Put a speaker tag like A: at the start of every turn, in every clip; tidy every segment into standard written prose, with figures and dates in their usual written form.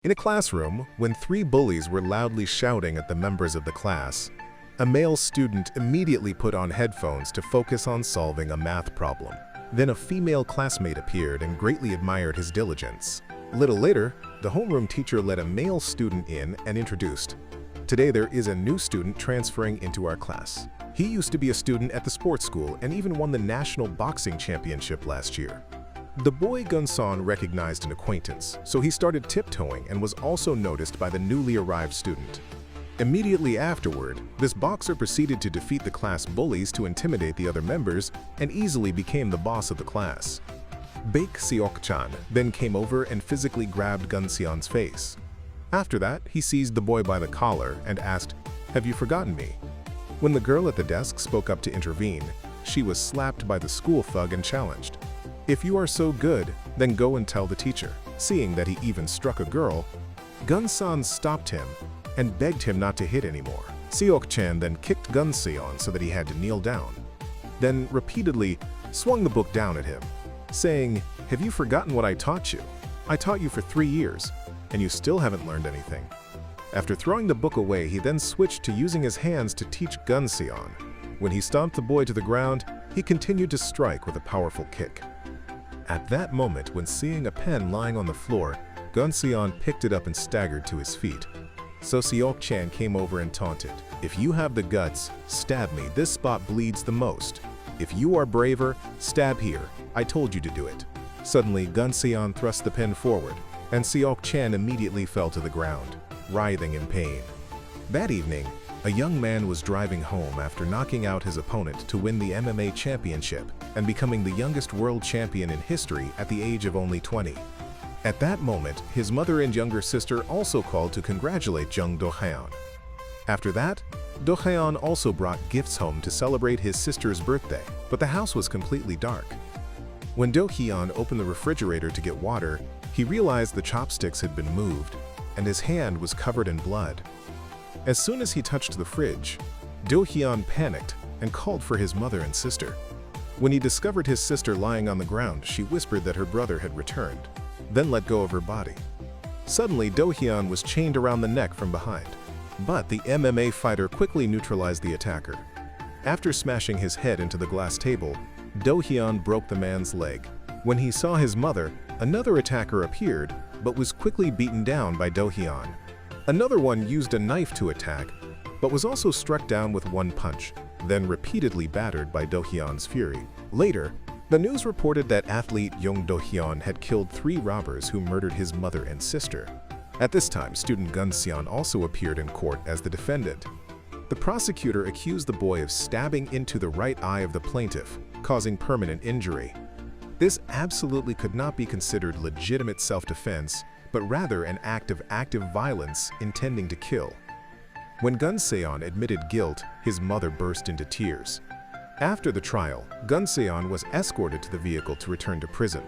A: In a classroom, when three bullies were loudly shouting at the members of the class, a male student immediately put on headphones to focus on solving a math problem. Then a female classmate appeared and greatly admired his diligence. Little later, the homeroom teacher let a male student in and introduced, "Today there is a new student transferring into our class. He used to be a student at the sports school and even won the national boxing championship last year." The boy Gunsan recognized an acquaintance, so he started tiptoeing and was also noticed by the newly arrived student. Immediately afterward, this boxer proceeded to defeat the class bullies to intimidate the other members and easily became the boss of the class. Baek Seok-chan then came over and physically grabbed Gunseon's face. After that, he seized the boy by the collar and asked, "Have you forgotten me?" When the girl at the desk spoke up to intervene, she was slapped by the school thug and challenged, "If you are so good, then go and tell the teacher." Seeing that he even struck a girl, Gunsan stopped him and begged him not to hit anymore. Seok-chan then kicked Gunseon so that he had to kneel down, then repeatedly swung the book down at him, saying, "Have you forgotten what I taught you? I taught you for 3 years, and you still haven't learned anything." After throwing the book away, he then switched to using his hands to teach Gunseon. When he stomped the boy to the ground, he continued to strike with a powerful kick. At that moment, when seeing a pen lying on the floor, Gunseon picked it up and staggered to his feet. So Seok-chan came over and taunted, "If you have the guts, stab me. This spot bleeds the most. If you are braver, stab here. I told you to do it." Suddenly, Gunseon thrust the pen forward, and Seok-chan immediately fell to the ground, writhing in pain. That evening, a young man was driving home after knocking out his opponent to win the MMA championship and becoming the youngest world champion in history at the age of only 20. At that moment, his mother and younger sister also called to congratulate Jung Do-hyun. After that, Do-hyun also brought gifts home to celebrate his sister's birthday, but the house was completely dark. When Do-hyun opened the refrigerator to get water, he realized the chopsticks had been moved, and his hand was covered in blood. As soon as he touched the fridge, Do-hyun panicked and called for his mother and sister. When he discovered his sister lying on the ground, she whispered that her brother had returned, then let go of her body. Suddenly, Do-hyun was chained around the neck from behind, but the MMA fighter quickly neutralized the attacker. After smashing his head into the glass table, Do-hyun broke the man's leg. When he saw his mother, another attacker appeared, but was quickly beaten down by Do-hyun. Another one used a knife to attack, but was also struck down with one punch, then repeatedly battered by Do-hyun's fury. Later, the news reported that athlete Jung Do-hyun had killed 3 robbers who murdered his mother and sister. At this time, student Gunseon also appeared in court as the defendant. The prosecutor accused the boy of stabbing into the right eye of the plaintiff, causing permanent injury. This absolutely could not be considered legitimate self-defense, but rather an act of active violence intending to kill. When Gunseon admitted guilt, his mother burst into tears. After the trial, Gunseon was escorted to the vehicle to return to prison.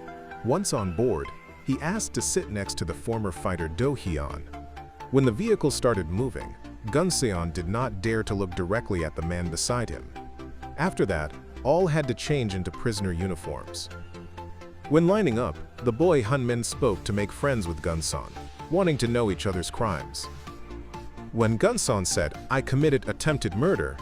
A: Once on board, he asked to sit next to the former fighter Do-hyun. When the vehicle started moving, Gunseon did not dare to look directly at the man beside him. After that, all had to change into prisoner uniforms. When lining up, the boy Hunmin spoke to make friends with Gunseon, wanting to know each other's crimes. When Gunseon said, "I committed attempted murder,"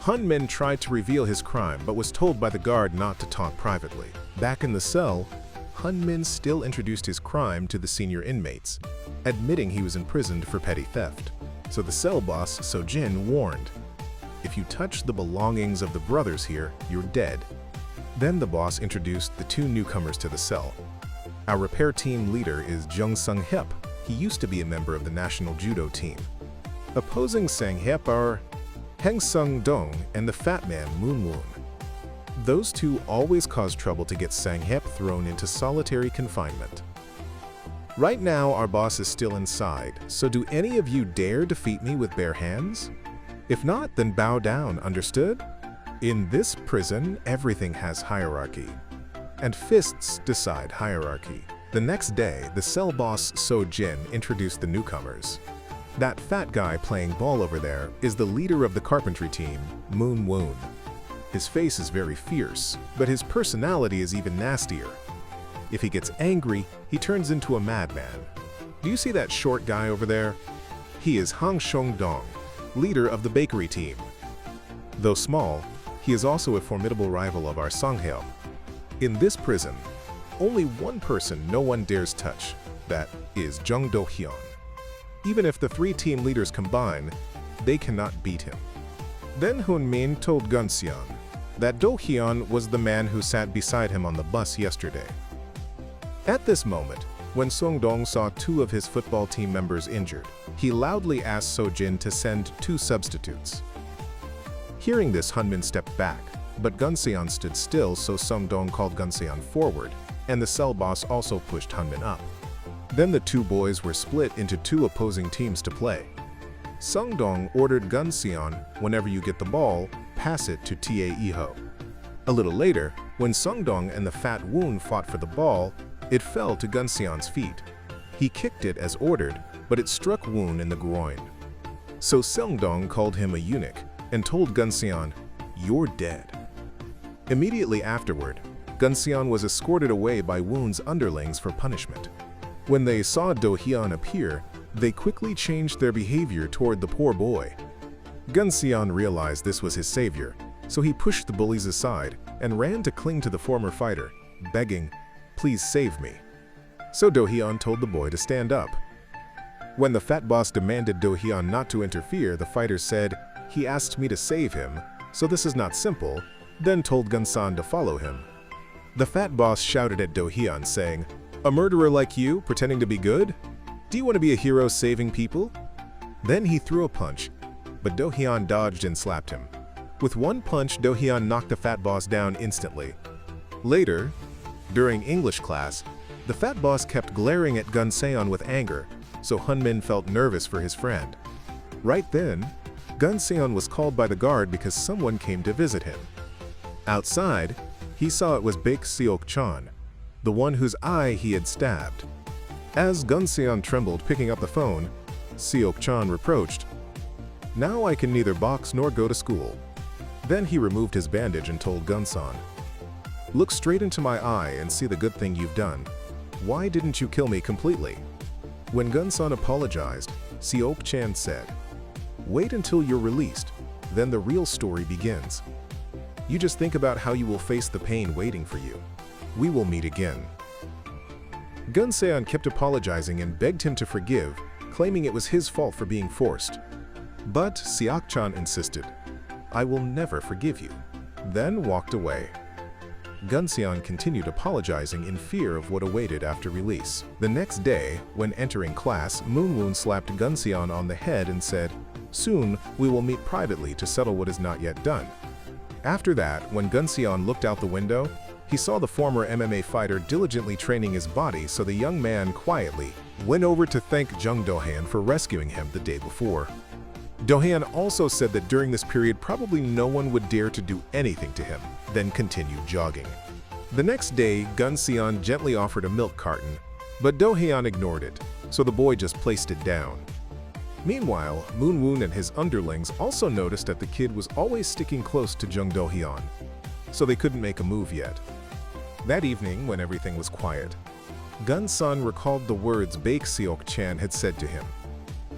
A: Hunmin tried to reveal his crime but was told by the guard not to talk privately. Back in the cell, Hunmin still introduced his crime to the senior inmates, admitting he was imprisoned for petty theft. So the cell boss, Sojin, warned, "If you touch the belongings of the brothers here, you're dead." Then the boss introduced the 2 newcomers to the cell. Our repair team leader is Jung Sung-hyep. He used to be a member of the national judo team. Opposing Sang-hyep are Heng Sung-dong and the fat man Moon-woon. Those 2 always cause trouble to get Sang-hyep thrown into solitary confinement. Right now, our boss is still inside, so do any of you dare defeat me with bare hands? If not, then bow down, understood? In this prison, everything has hierarchy, and fists decide hierarchy. The next day, the cell boss Sojin introduced the newcomers. That fat guy playing ball over there is the leader of the carpentry team, Moon-woon. His face is very fierce, but his personality is even nastier. If he gets angry, he turns into a madman. Do you see that short guy over there? He is Hang Shongdong, leader of the bakery team. Though small, he is also a formidable rival of our Songhyeon. In this prison, only one person no one dares touch. That is Jung Do-hyun. Even if the three team leaders combine, they cannot beat him. Then Hoon-min told Gun-seon that Do-hyun was the man who sat beside him on the bus yesterday. At this moment, when Song-dong saw two of his football team members injured, he loudly asked So-jin to send two substitutes. Hearing this, Hun-min stepped back, but Gun-seon stood still, so Song-dong called Gun-seon forward, and the cell boss also pushed Hun-min up. Then the two boys were split into two opposing teams to play. Song-dong ordered Gun-seon, whenever you get the ball, pass it to Ta-eho. A little later, when Song-dong and the fat Woon fought for the ball, it fell to Gun-seon's feet. He kicked it as ordered, but it struck Woon in the groin. So Song-dong called him a eunuch and told Gun-seon, "You're dead." Immediately afterward, Gun-seon was escorted away by Woon's underlings for punishment. When they saw Do-hyun appear, they quickly changed their behavior toward the poor boy. Gun-seon realized this was his savior, so he pushed the bullies aside and ran to cling to the former fighter, begging, "Please save me." So Do-hyun told the boy to stand up. When the fat boss demanded Do-hyun not to interfere, the fighter said, "He asked me to save him, so this is not simple," then told Gun-seon to follow him. The fat boss shouted at Do-hyun, saying, "A murderer like you, pretending to be good? Do you want to be a hero saving people?" Then he threw a punch, but Do-hyun dodged and slapped him. With one punch, Do-hyun knocked the fat boss down instantly. Later, during English class, the fat boss kept glaring at Gun-seon with anger, so Hun-min felt nervous for his friend. Right then, Gun-seon was called by the guard because someone came to visit him. Outside, he saw it was Baek Seok-chan, the one whose eye he had stabbed. As Gun-seon trembled picking up the phone, Seok-chan reproached, "Now I can neither box nor go to school." Then he removed his bandage and told Gun-seon, "Look straight into my eye and see the good thing you've done. Why didn't you kill me completely?" When Gun-seon apologized, Seok-chan said, "Wait until you're released, then the real story begins. You just think about how you will face the pain waiting for you. We will meet again." Gun-seon kept apologizing and begged him to forgive, claiming it was his fault for being forced. But Seok-chan insisted, "I will never forgive you," then walked away. Gun-seon continued apologizing in fear of what awaited after release. The next day, when entering class, Moon-woon slapped Gun-seon on the head and said, "Soon, we will meet privately to settle what is not yet done." After that, when Gun-seon looked out the window, he saw the former MMA fighter diligently training his body, so the young man quietly went over to thank Jung Do-hyun for rescuing him the day before. Do-hyun also said that during this period probably no one would dare to do anything to him, then continued jogging. The next day, Gun-seon gently offered a milk carton, but Do-hyun ignored it, so the boy just placed it down. Meanwhile, Moon-woon and his underlings also noticed that the kid was always sticking close to Jung Do-hyun, so they couldn't make a move yet. That evening, when everything was quiet, Gun-seon recalled the words Baek Seok-chan had said to him.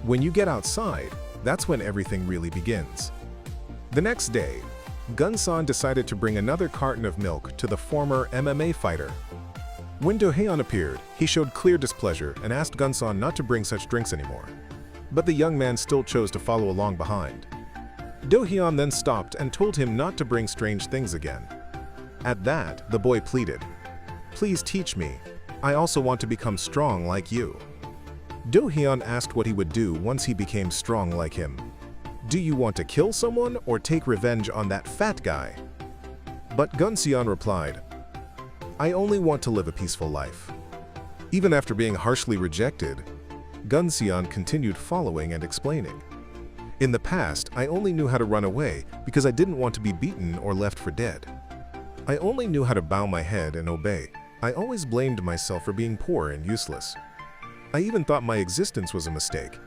A: "When you get outside, that's when everything really begins." The next day, Gun-seon decided to bring another carton of milk to the former MMA fighter. When Do-hyun appeared, he showed clear displeasure and asked Gun-seon not to bring such drinks anymore. But the young man still chose to follow along behind. Do-hyun then stopped and told him not to bring strange things again. At that, the boy pleaded, "Please teach me. I also want to become strong like you." Do-hyun asked what he would do once he became strong like him. "Do you want to kill someone or take revenge on that fat guy?" But Gun-seon replied, "I only want to live a peaceful life." Even after being harshly rejected, Gun-seon continued following and explaining. "In the past, I only knew how to run away because I didn't want to be beaten or left for dead. I only knew how to bow my head and obey. I always blamed myself for being poor and useless. I even thought my existence was a mistake.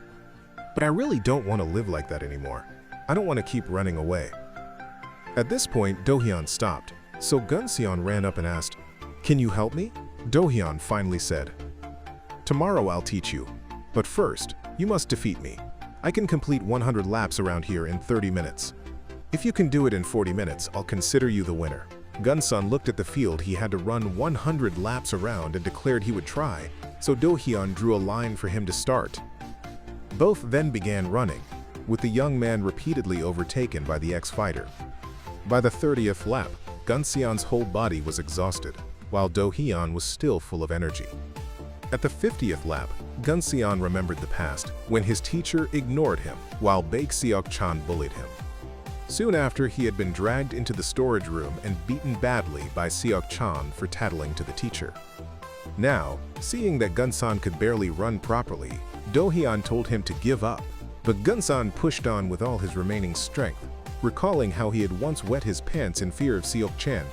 A: But I really don't want to live like that anymore. I don't want to keep running away." At this point, Do-hyun stopped, so Gun-seon ran up and asked, "Can you help me?" Do-hyun finally said, "Tomorrow I'll teach you. But first, you must defeat me. I can complete 100 laps around here in 30 minutes. If you can do it in 40 minutes, I'll consider you the winner. Gunsun looked at the field he had to run 100 laps around and declared he would try, so Do-hyun drew a line for him to start. Both then began running, with the young man repeatedly overtaken by the ex-fighter. By the 30th lap, Gunseon's whole body was exhausted, while Do-hyun was still full of energy. At the 50th lap, Gunseon remembered the past, when his teacher ignored him, while Baek Seok-chan bullied him. Soon after, he had been dragged into the storage room and beaten badly by Seok-chan for tattling to the teacher. Now, seeing that Gunsan could barely run properly, Do-hyun told him to give up, but Gunsan pushed on with all his remaining strength, recalling how he had once wet his pants in fear of Seok-chan.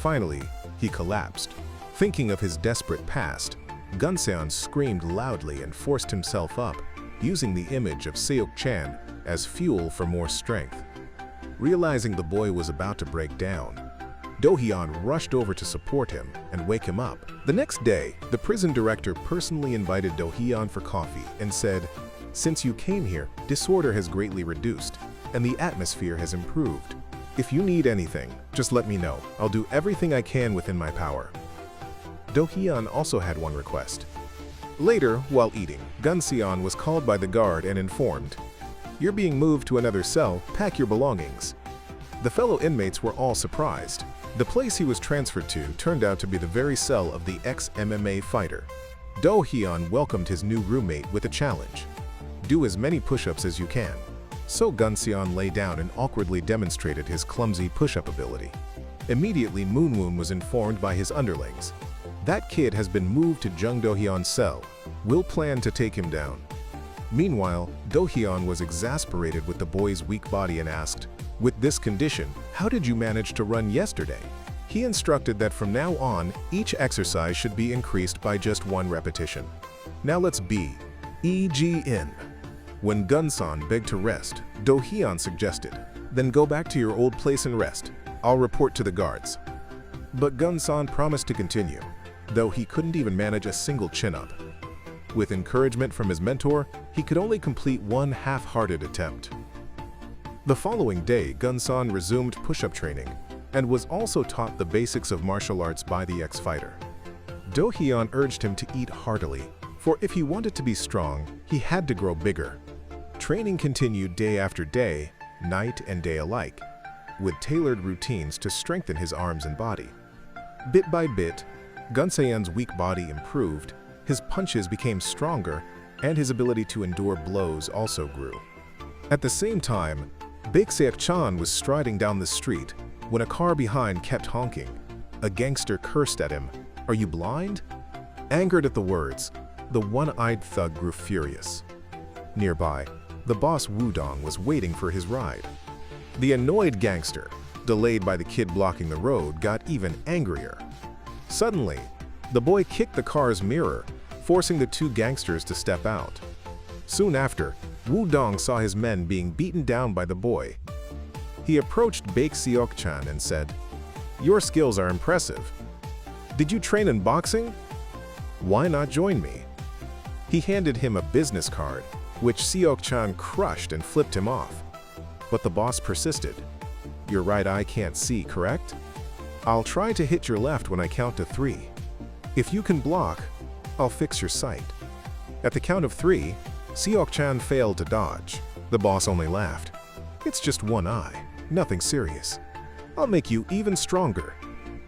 A: Finally, he collapsed. Thinking of his desperate past, Gunseon screamed loudly and forced himself up, using the image of Seok-chan as fuel for more strength. Realizing the boy was about to break down, Do-hyun rushed over to support him and wake him up. The next day, the prison director personally invited Do-hyun for coffee and said, "Since you came here, disorder has greatly reduced, and the atmosphere has improved. If you need anything, just let me know. I'll do everything I can within my power." Do-hyun also had one request. Later, while eating, Gunseon was called by the guard and informed, "You're being moved to another cell, pack your belongings." The fellow inmates were all surprised. The place he was transferred to turned out to be the very cell of the ex-MMA fighter. Do-hyun welcomed his new roommate with a challenge. Do as many push-ups as you can. So Gunseon lay down and awkwardly demonstrated his clumsy push-up ability. Immediately, Moonwoon was informed by his underlings. "That kid has been moved to Jung Do-hyun's cell. We'll plan to take him down." Meanwhile, Do-hyun was exasperated with the boy's weak body and asked, "With this condition, how did you manage to run yesterday?" He instructed that from now on, each exercise should be increased by just one repetition. "Now let's begin." When Gunsan begged to rest, Do-hyun suggested, "Then go back to your old place and rest. I'll report to the guards." But Gunsan promised to continue, though he couldn't even manage a single chin-up. With encouragement from his mentor, he could only complete one half-hearted attempt. The following day, Gunsan resumed push-up training and was also taught the basics of martial arts by the ex-fighter. Do-hyun urged him to eat heartily, for if he wanted to be strong, he had to grow bigger. Training continued day after day, night and day alike, with tailored routines to strengthen his arms and body. Bit by bit, Gunseon's weak body improved, his punches became stronger, and his ability to endure blows also grew. At the same time, Baek Seok-chan was striding down the street when a car behind kept honking. A gangster cursed at him, "Are you blind?" Angered at the words, the one-eyed thug grew furious. Nearby, the boss Woo-dong was waiting for his ride. The annoyed gangster, delayed by the kid blocking the road, got even angrier. Suddenly, the boy kicked the car's mirror, forcing the two gangsters to step out. Soon after, Woo-dong saw his men being beaten down by the boy. He approached Baek Seok-chan and said, "Your skills are impressive. Did you train in boxing? Why not join me?" He handed him a business card, which Seok-chan crushed and flipped him off. But the boss persisted. "Your right eye can't see, correct? I'll try to hit your left when I count to 3. If you can block, I'll fix your sight." At the count of 3, Seok-chan failed to dodge. The boss only laughed. "It's just one eye, nothing serious. I'll make you even stronger.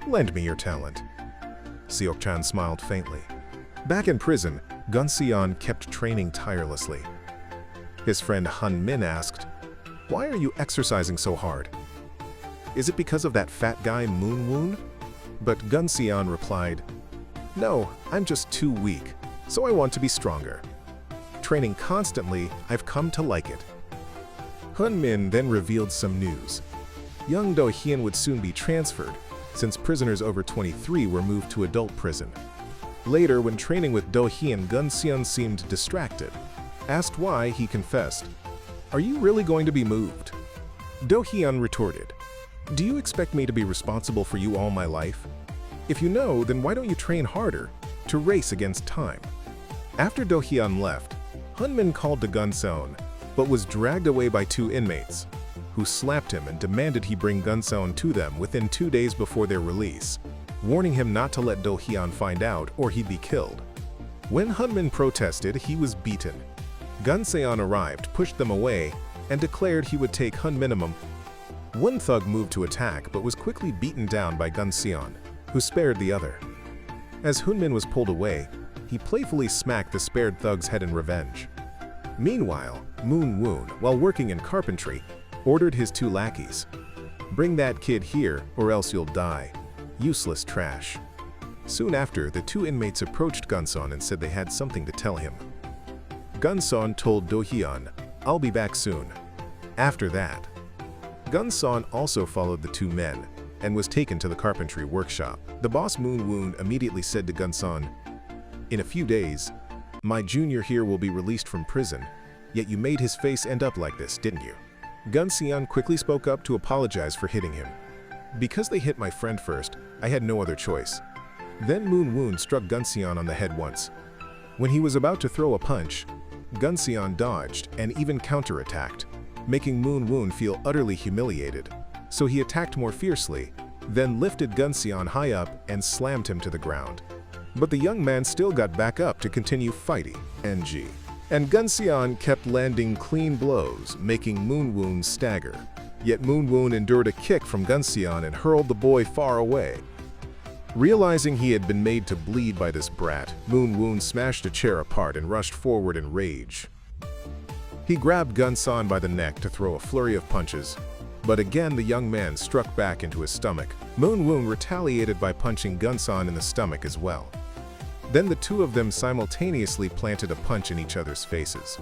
A: Lend me your talent." Seok-chan smiled faintly. Back in prison, Gunseon kept training tirelessly. His friend Han Min asked, "Why are you exercising so hard? Is it because of that fat guy Moonwoon?" But Gunseon replied, "No, I'm just too weak, so I want to be stronger. Training constantly, I've come to like it." Han Min then revealed some news. Young Do-hyun would soon be transferred, since prisoners over 23 were moved to adult prison. Later, when training with Do-hyun, Gunseon seemed distracted. Asked why, he confessed, "Are you really going to be moved?" Do-hyun retorted, "Do you expect me to be responsible for you all my life? If you know, then why don't you train harder, to race against time?" After Do-hyun left, Hunmin called to Gunseon, but was dragged away by 2 inmates, who slapped him and demanded he bring Gunseon to them within 2 days before their release, warning him not to let Do-hyun find out or he'd be killed. When Hunmin protested, he was beaten. Gunseon arrived, pushed them away, and declared he would take Hun minimum. One thug moved to attack but was quickly beaten down by Gunseon, who spared the other. As Hunmin was pulled away, he playfully smacked the spared thug's head in revenge. Meanwhile, Moon Woon, while working in carpentry, ordered his 2 lackeys, "Bring that kid here or else you'll die. Useless trash." Soon after, the 2 inmates approached Gunseon and said they had something to tell him. Gunseon told Do-hyun, "I'll be back soon." After that, Gunseon also followed the 2 men and was taken to the carpentry workshop. The boss Moon Woon immediately said to Gunseon, "In a few days, my junior here will be released from prison, yet you made his face end up like this, didn't you?" Gunseon quickly spoke up to apologize for hitting him. "Because they hit my friend first, I had no other choice." Then Moon Woon struck Gunseon on the head once. When he was about to throw a punch, Gunseon dodged and even counterattacked, making Moon Woon feel utterly humiliated. So he attacked more fiercely, then lifted Gunseon high up and slammed him to the ground. But the young man still got back up to continue fighting, and Gunseon kept landing clean blows, making Moon Woon stagger. Yet Moon Woon endured a kick from Gunseon and hurled the boy far away. Realizing he had been made to bleed by this brat, Moon Woon smashed a chair apart and rushed forward in rage. He grabbed Gunseon by the neck to throw a flurry of punches, but again the young man struck back into his stomach. Moon Woon retaliated by punching Gunseon in the stomach as well. Then the 2 of them simultaneously planted a punch in each other's faces.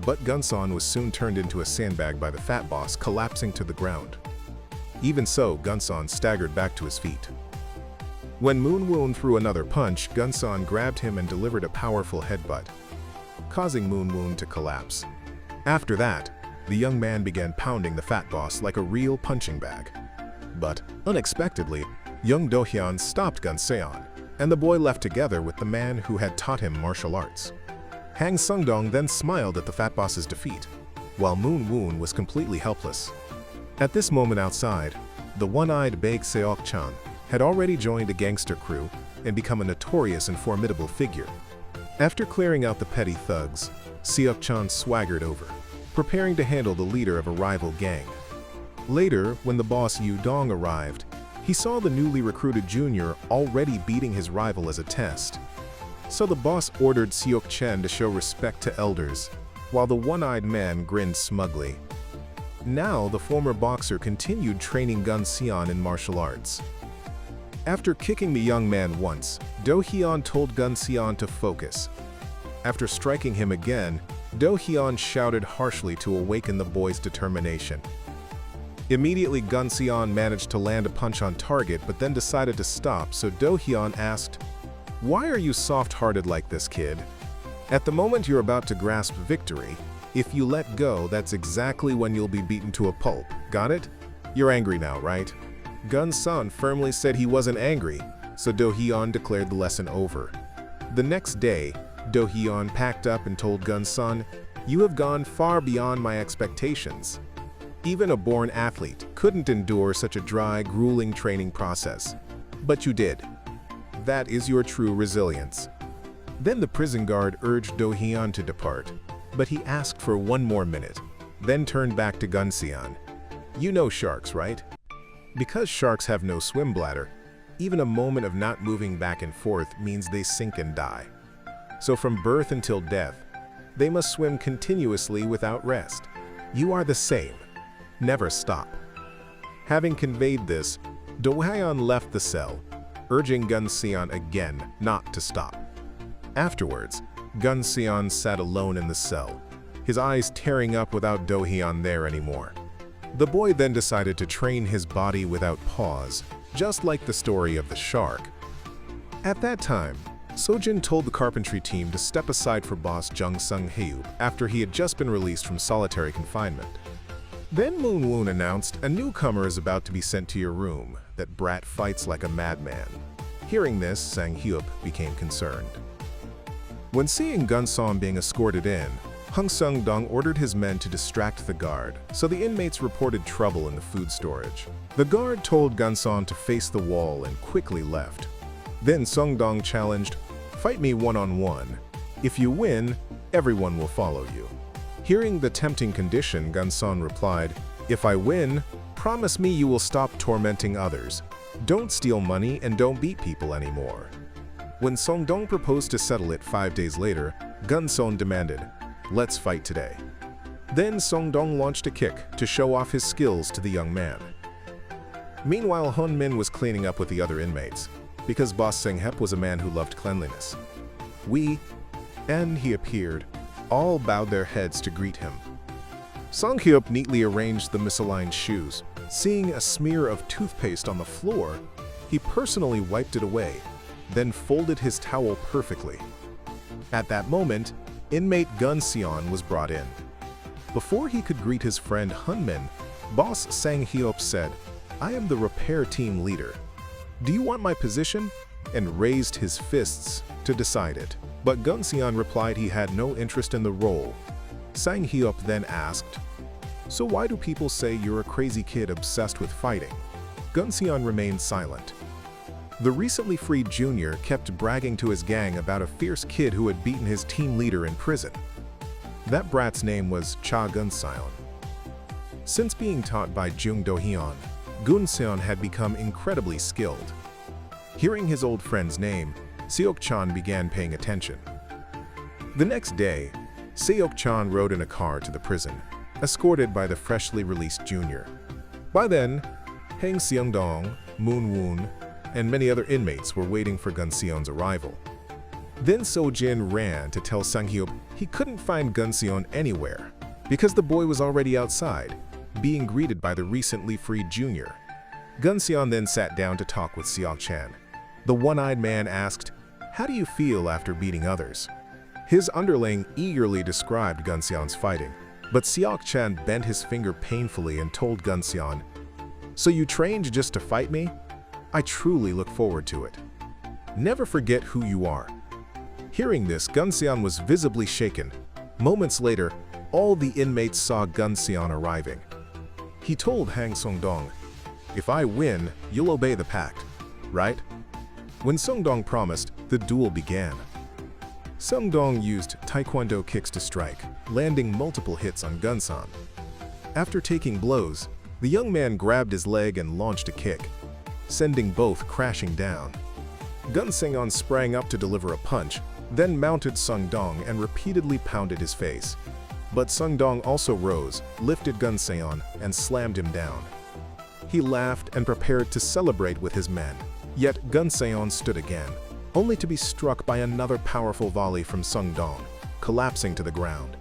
A: But Gunseon was soon turned into a sandbag by the fat boss, collapsing to the ground. Even so, Gunseon staggered back to his feet. When Moon Woon threw another punch, Gunseon grabbed him and delivered a powerful headbutt, causing Moon Woon to collapse. After that, the young man began pounding the fat boss like a real punching bag. But, unexpectedly, young Do-hyun stopped Gunseon, and the boy left together with the man who had taught him martial arts. Hang Sungdong then smiled at the fat boss's defeat, while Moon Woon was completely helpless. At this moment outside, the one-eyed Baek Seok-chan had already joined a gangster crew and become a notorious and formidable figure. After clearing out the petty thugs, Seok-chan swaggered over, preparing to handle the leader of a rival gang. Later, when the boss Yu Dong arrived, he saw the newly recruited junior already beating his rival as a test. So the boss ordered Seok-chan to show respect to elders, while the one-eyed man grinned smugly. Now, the former boxer continued training Gunseon in martial arts. After kicking the young man once, Do-hyun told Gunseon to focus. After striking him again, Do-hyun shouted harshly to awaken the boy's determination. Immediately, Gunseon managed to land a punch on target but then decided to stop, so Do-hyun asked, "Why are you soft-hearted like this, kid? At the moment you're about to grasp victory, if you let go, that's exactly when you'll be beaten to a pulp. Got it? You're angry now, right?" Gunseon firmly said he wasn't angry, so Do-hyun declared the lesson over. The next day, Do-hyun packed up and told Gunseon, "You have gone far beyond my expectations. Even a born athlete couldn't endure such a dry, grueling training process. But you did. That is your true resilience." Then the prison guard urged Do-hyun to depart, but he asked for 1 more minute, then turned back to Gunseon. "You know sharks, right? Because sharks have no swim bladder, even a moment of not moving back and forth means they sink and die. So from birth until death, they must swim continuously without rest. You are the same. Never stop." Having conveyed this, Do-hyun left the cell, urging Gunseon again not to stop. Afterwards, Gunseon sat alone in the cell, his eyes tearing up without Do-hyun there anymore. The boy then decided to train his body without pause, just like the story of the shark. At that time, Sojin told the carpentry team to step aside for boss Jung Sung-hyub after he had just been released from solitary confinement. Then Moon Woon announced a newcomer is about to be sent to your room. That brat fights like a madman. Hearing this, Sang-hyub became concerned. When seeing Gunsan being escorted in, Hung Sung-dong ordered his men to distract the guard, so the inmates reported trouble in the food storage. The guard told Gunsan to face the wall and quickly left. Then Sung-dong challenged, "Fight me one-on-one. If you win, everyone will follow you." Hearing the tempting condition, Gunsan replied, "If I win, promise me you will stop tormenting others. Don't steal money and don't beat people anymore." When Sung-dong proposed to settle it 5 days later, Gunsan demanded, "Let's fight today." Then Sung-dong launched a kick to show off his skills to the young man. Meanwhile, Hun-min was cleaning up with the other inmates, because boss Seng-hep was a man who loved cleanliness. And he appeared, all bowed their heads to greet him. Song-hyup neatly arranged the misaligned shoes. Seeing a smear of toothpaste on the floor, he personally wiped it away, then folded his towel perfectly. At that moment, inmate Gun Seon was brought in. Before he could greet his friend Hun-min, boss Sang-hyup said, "I am the repair team leader. Do you want my position?" and raised his fists to decide it. But Gun Seon replied he had no interest in the role. Sang-hyup then asked, "So why do people say you're a crazy kid obsessed with fighting?" Gun Seon remained silent. The recently freed junior kept bragging to his gang about a fierce kid who had beaten his team leader in prison. That brat's name was Cha Gun-seon. Since being taught by Jung Do-hyun, Gun-seon had become incredibly skilled. Hearing his old friend's name, Seok-chan began paying attention. The next day, Seok-chan rode in a car to the prison, escorted by the freshly released junior. By then, Hang Seong-dong, Moon-woon, and many other inmates were waiting for Gun-seon's arrival. Then So-jin ran to tell Sang-hyup he couldn't find Gun-seon anywhere because the boy was already outside, being greeted by the recently freed junior. Gun-seon then sat down to talk with Seok-chan. The one-eyed man asked, "How do you feel after beating others?" His underling eagerly described Gun-seon's fighting, but Seok-chan bent his finger painfully and told Gun-seon, "So you trained just to fight me? I truly look forward to it. Never forget who you are." Hearing this, Gun-seon was visibly shaken. Moments later, all the inmates saw Gun-seon arriving. He told Hang Sung-dong, "If I win, you'll obey the pact, right?" When Sung-dong promised, the duel began. Sung-dong used taekwondo kicks to strike, landing multiple hits on Gun-seon. After taking blows, the young man grabbed his leg and launched a kick, sending both crashing down. Gun-seon sprang up to deliver a punch, then mounted Sung-dong and repeatedly pounded his face. But Sung-dong also rose, lifted Gun-seon, and slammed him down. He laughed and prepared to celebrate with his men. Yet Gun-seon stood again, only to be struck by another powerful volley from Sung-dong, collapsing to the ground.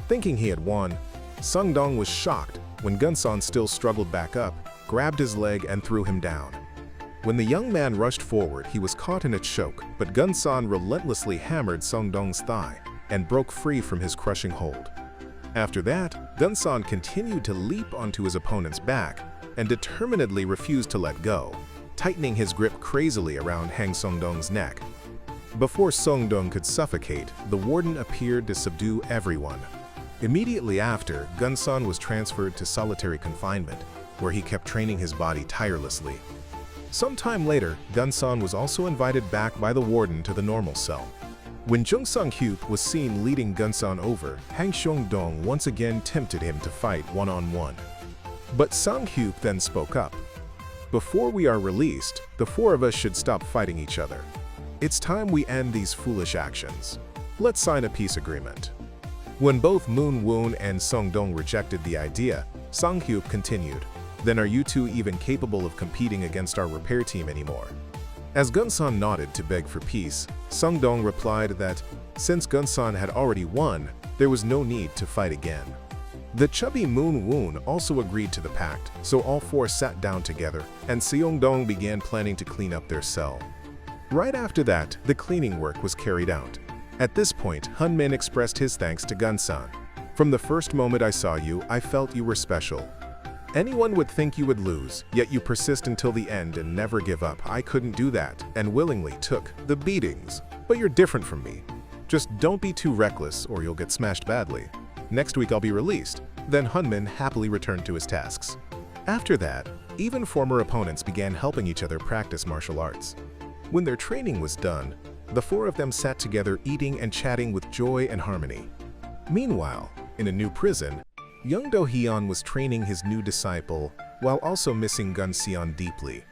A: Thinking he had won, Sung-dong was shocked when Gun-seon still struggled back up, grabbed his leg and threw him down. When the young man rushed forward, he was caught in a choke, but Gun-seon relentlessly hammered Sung-dong's thigh and broke free from his crushing hold. After that, Gun-seon continued to leap onto his opponent's back and determinedly refused to let go, tightening his grip crazily around Hang Sung-dong's neck. Before Sung-dong could suffocate, the warden appeared to subdue everyone. Immediately after, Gun-seon was transferred to solitary confinement, where he kept training his body tirelessly. Some time later, Gun-seon was also invited back by the warden to the normal cell. When Jung Sung-hyup was seen leading Gun-seon over, Hang Seong-dong once again tempted him to fight one-on-one. But Sang-hyup then spoke up. "Before we are released, the four of us should stop fighting each other. It's time we end these foolish actions. Let's sign a peace agreement." When both Moon-woon and Sung-dong rejected the idea, Sang-hyup continued, "Then are you two even capable of competing against our repair team anymore?" As Gun-seon nodded to beg for peace, Sung-dong replied that since Gun-seon had already won, there was no need to fight again. The chubby Moon-woon also agreed to the pact, so all four sat down together, and Seong-dong began planning to clean up their cell. Right after that, the cleaning work was carried out. At this point, Hun-min expressed his thanks to Gun-seon. "From the first moment I saw you, I felt you were special. Anyone would think you would lose, yet you persist until the end and never give up. I couldn't do that, and willingly took the beatings. But you're different from me. Just don't be too reckless or you'll get smashed badly. Next week I'll be released." Then Hunmin happily returned to his tasks. After that, even former opponents began helping each other practice martial arts. When their training was done, the four of them sat together eating and chatting with joy and harmony. Meanwhile, in a new prison, young Do-hyun was training his new disciple while also missing Gun-seon deeply.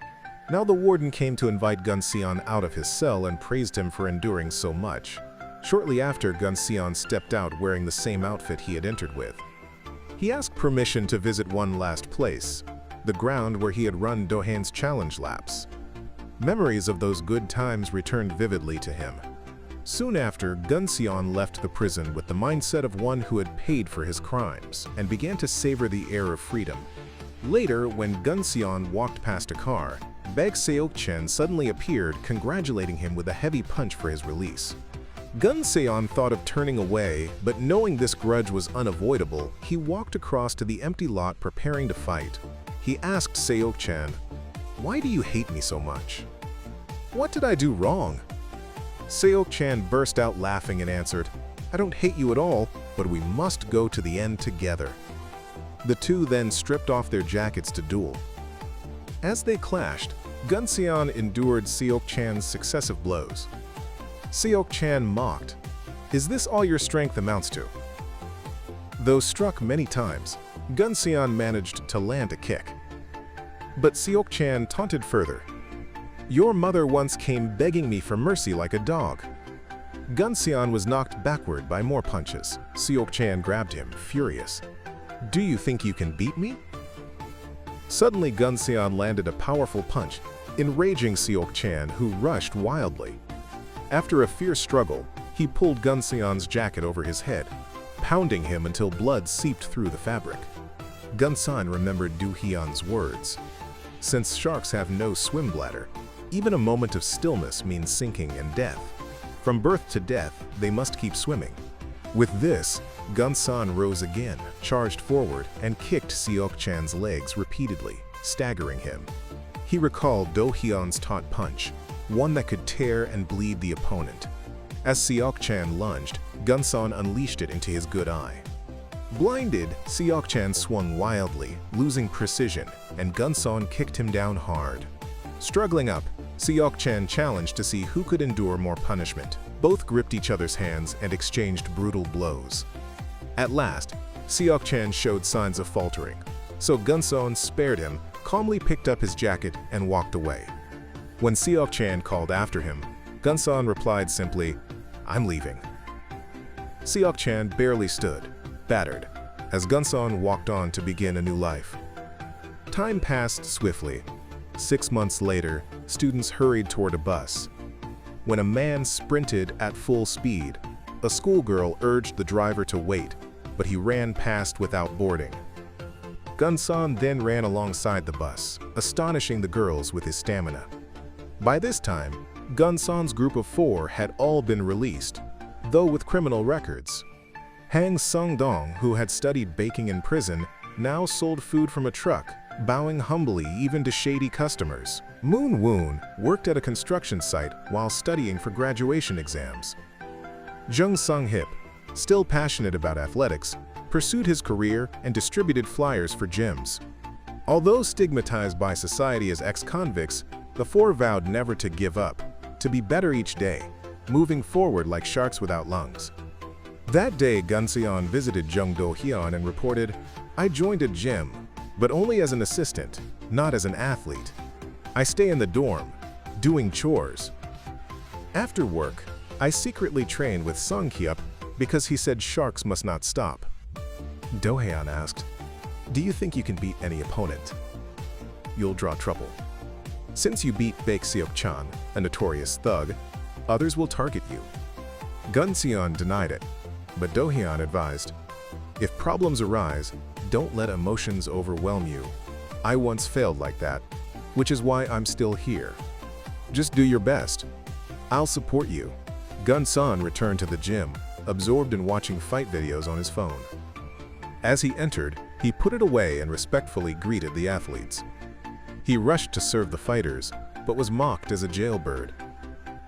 A: Now the warden came to invite Gun-seon out of his cell and praised him for enduring so much. Shortly after, Gun-seon stepped out wearing the same outfit he had entered with. He asked permission to visit one last place, the ground where he had run Do-hyun's challenge laps. Memories of those good times returned vividly to him. Soon after, Gun-seon left the prison with the mindset of one who had paid for his crimes and began to savor the air of freedom. Later, when Gun-seon walked past a car, Baek Seok-chen suddenly appeared, congratulating him with a heavy punch for his release. Gun-seon thought of turning away, but knowing this grudge was unavoidable, he walked across to the empty lot preparing to fight. He asked Seok-chen, "Why do you hate me so much?" "What did I do wrong?" Seok-chan burst out laughing and answered, "I don't hate you at all, but we must go to the end together." The two then stripped off their jackets to duel. As they clashed, Gun-seon endured Seok-chan's successive blows. Seok-chan mocked, "Is this all your strength amounts to?" Though struck many times, Gun-seon managed to land a kick. But Seok-chan taunted further, "Your mother once came begging me for mercy like a dog." Gun-seon was knocked backward by more punches. Seok-chan grabbed him, furious. "Do you think you can beat me?" Suddenly, Gun-seon landed a powerful punch, enraging Seok-chan, who rushed wildly. After a fierce struggle, he pulled Gun-seon's jacket over his head, pounding him until blood seeped through the fabric. Gun-seon remembered Do-hyun's words. Since sharks have no swim bladder, even a moment of stillness means sinking and death. From birth to death, they must keep swimming. With this, Gun-seon rose again, charged forward, and kicked Seok-chan's legs repeatedly, staggering him. He recalled Do-hyun's taunt punch, one that could tear and bleed the opponent. As Seok-chan lunged, Gun-seon unleashed it into his good eye. Blinded, Seok-chan swung wildly, losing precision, and Gun-seon kicked him down hard. Struggling up, Seok-chan challenged to see who could endure more punishment. Both gripped each other's hands and exchanged brutal blows. At last, Seok-chan showed signs of faltering, so Gun-seon spared him, calmly picked up his jacket, and walked away. When Seok-chan called after him, Gun-seon replied simply, "I'm leaving." Seok-chan barely stood, battered, as Gun-seon walked on to begin a new life. Time passed swiftly. 6 months later, students hurried toward a bus. When a man sprinted at full speed, a schoolgirl urged the driver to wait, but he ran past without boarding. Gun-seon then ran alongside the bus, astonishing the girls with his stamina. By this time, Gun-seon's group of 4 had all been released, though with criminal records. Hang Sung-dong, who had studied baking in prison, now sold food from a truck, bowing humbly even to shady customers. Moon Woon worked at a construction site while studying for graduation exams. Jung Sung-hip, still passionate about athletics, pursued his career and distributed flyers for gyms. Although stigmatized by society as ex-convicts, the 4 vowed never to give up, to be better each day, moving forward like sharks without lungs. That day, Gun-seon visited Jung Do-hyun and reported, "I joined a gym, but only as an assistant, not as an athlete. I stay in the dorm, doing chores. After work, I secretly train with Sung-hyup because he said sharks must not stop." Do-hyun asked, "Do you think you can beat any opponent?" "You'll draw trouble. Since you beat Baek Seok-chan, a notorious thug, others will target you." Gun-seon denied it, but Do-hyun advised, "If problems arise, don't let emotions overwhelm you. I once failed like that, which is why I'm still here. Just do your best. I'll support you." Gun-seon returned to the gym, absorbed in watching fight videos on his phone. As he entered, he put it away and respectfully greeted the athletes. He rushed to serve the fighters, but was mocked as a jailbird.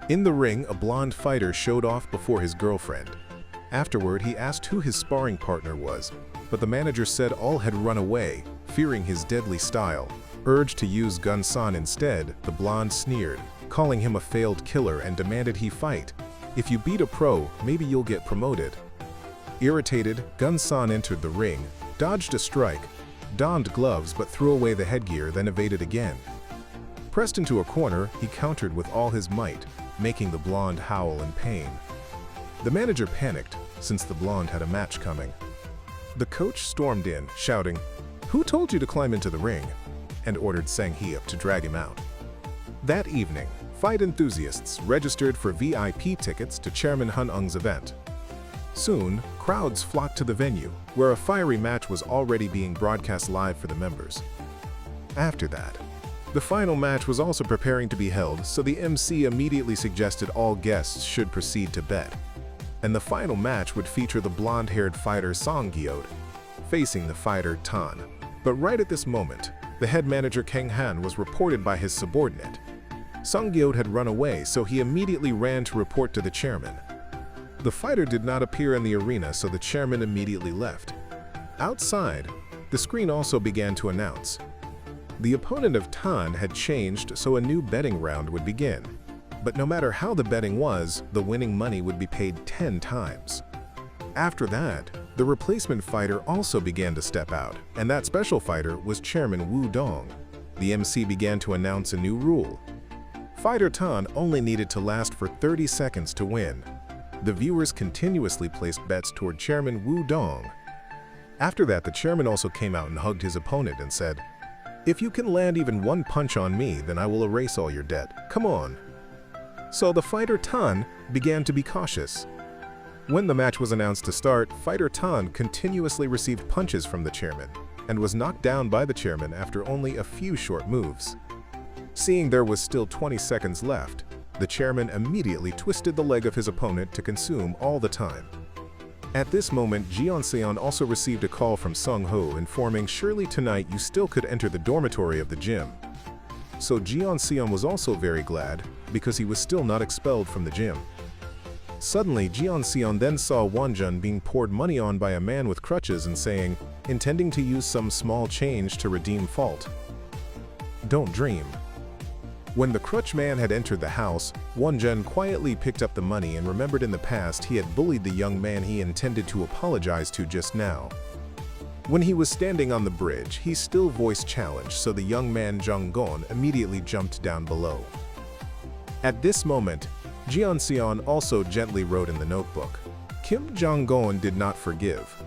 A: In the ring, a blonde fighter showed off before his girlfriend. Afterward, he asked who his sparring partner was, but the manager said all had run away, fearing his deadly style. Urged to use Gun-san instead, the blonde sneered, calling him a failed killer and demanded he fight. If you beat a pro, maybe you'll get promoted. Irritated, Gun-san entered the ring, dodged a strike, donned gloves but threw away the headgear, then evaded again. Pressed into a corner, he countered with all his might, making the blonde howl in pain. The manager panicked, since the blonde had a match coming. The coach stormed in, shouting, "Who told you to climb into the ring?" and ordered Sang-hee up to drag him out. That evening, fight enthusiasts registered for VIP tickets to Chairman Han-ung's event. Soon, crowds flocked to the venue, where a fiery match was already being broadcast live for the members. After that, the final match was also preparing to be held, so the MC immediately suggested all guests should proceed to bet. And the final match would feature the blonde-haired fighter Song-gyot facing the fighter Tan. But right at this moment, the head manager Kang Han was reported by his subordinate. Song-gyot had run away, so he immediately ran to report to the chairman. The fighter did not appear in the arena, so the chairman immediately left. Outside, the screen also began to announce. The opponent of Tan had changed, so a new betting round would begin. But no matter how the betting was, the winning money would be paid 10 times. After that, the replacement fighter also began to step out, and that special fighter was Chairman Woo Dong. The MC began to announce a new rule. Fighter Tan only needed to last for 30 seconds to win. The viewers continuously placed bets toward Chairman Woo Dong. After that, the chairman also came out and hugged his opponent and said, "If you can land even one punch on me, then I will erase all your debt. Come on." So the fighter Tan began to be cautious. When the match was announced to start, fighter Tan continuously received punches from the chairman and was knocked down by the chairman after only a few short moves. Seeing there was still 20 seconds left, the chairman immediately twisted the leg of his opponent to consume all the time. At this moment, Jeon-seon also received a call from Sung-ho informing surely tonight you still could enter the dormitory of the gym. So Jeon-seon was also very glad, because he was still not expelled from the gym. Suddenly, Jeon-seon then saw Wonjun being poured money on by a man with crutches and saying, intending to use some small change to redeem fault. Don't dream. When the crutch man had entered the house, Wonjun quietly picked up the money and remembered in the past he had bullied the young man he intended to apologize to just now. When he was standing on the bridge, he still voiced challenge, so the young man Jung-gon immediately jumped down below. At this moment, Jeon-seon also gently wrote in the notebook, Kim Jong-gon did not forgive.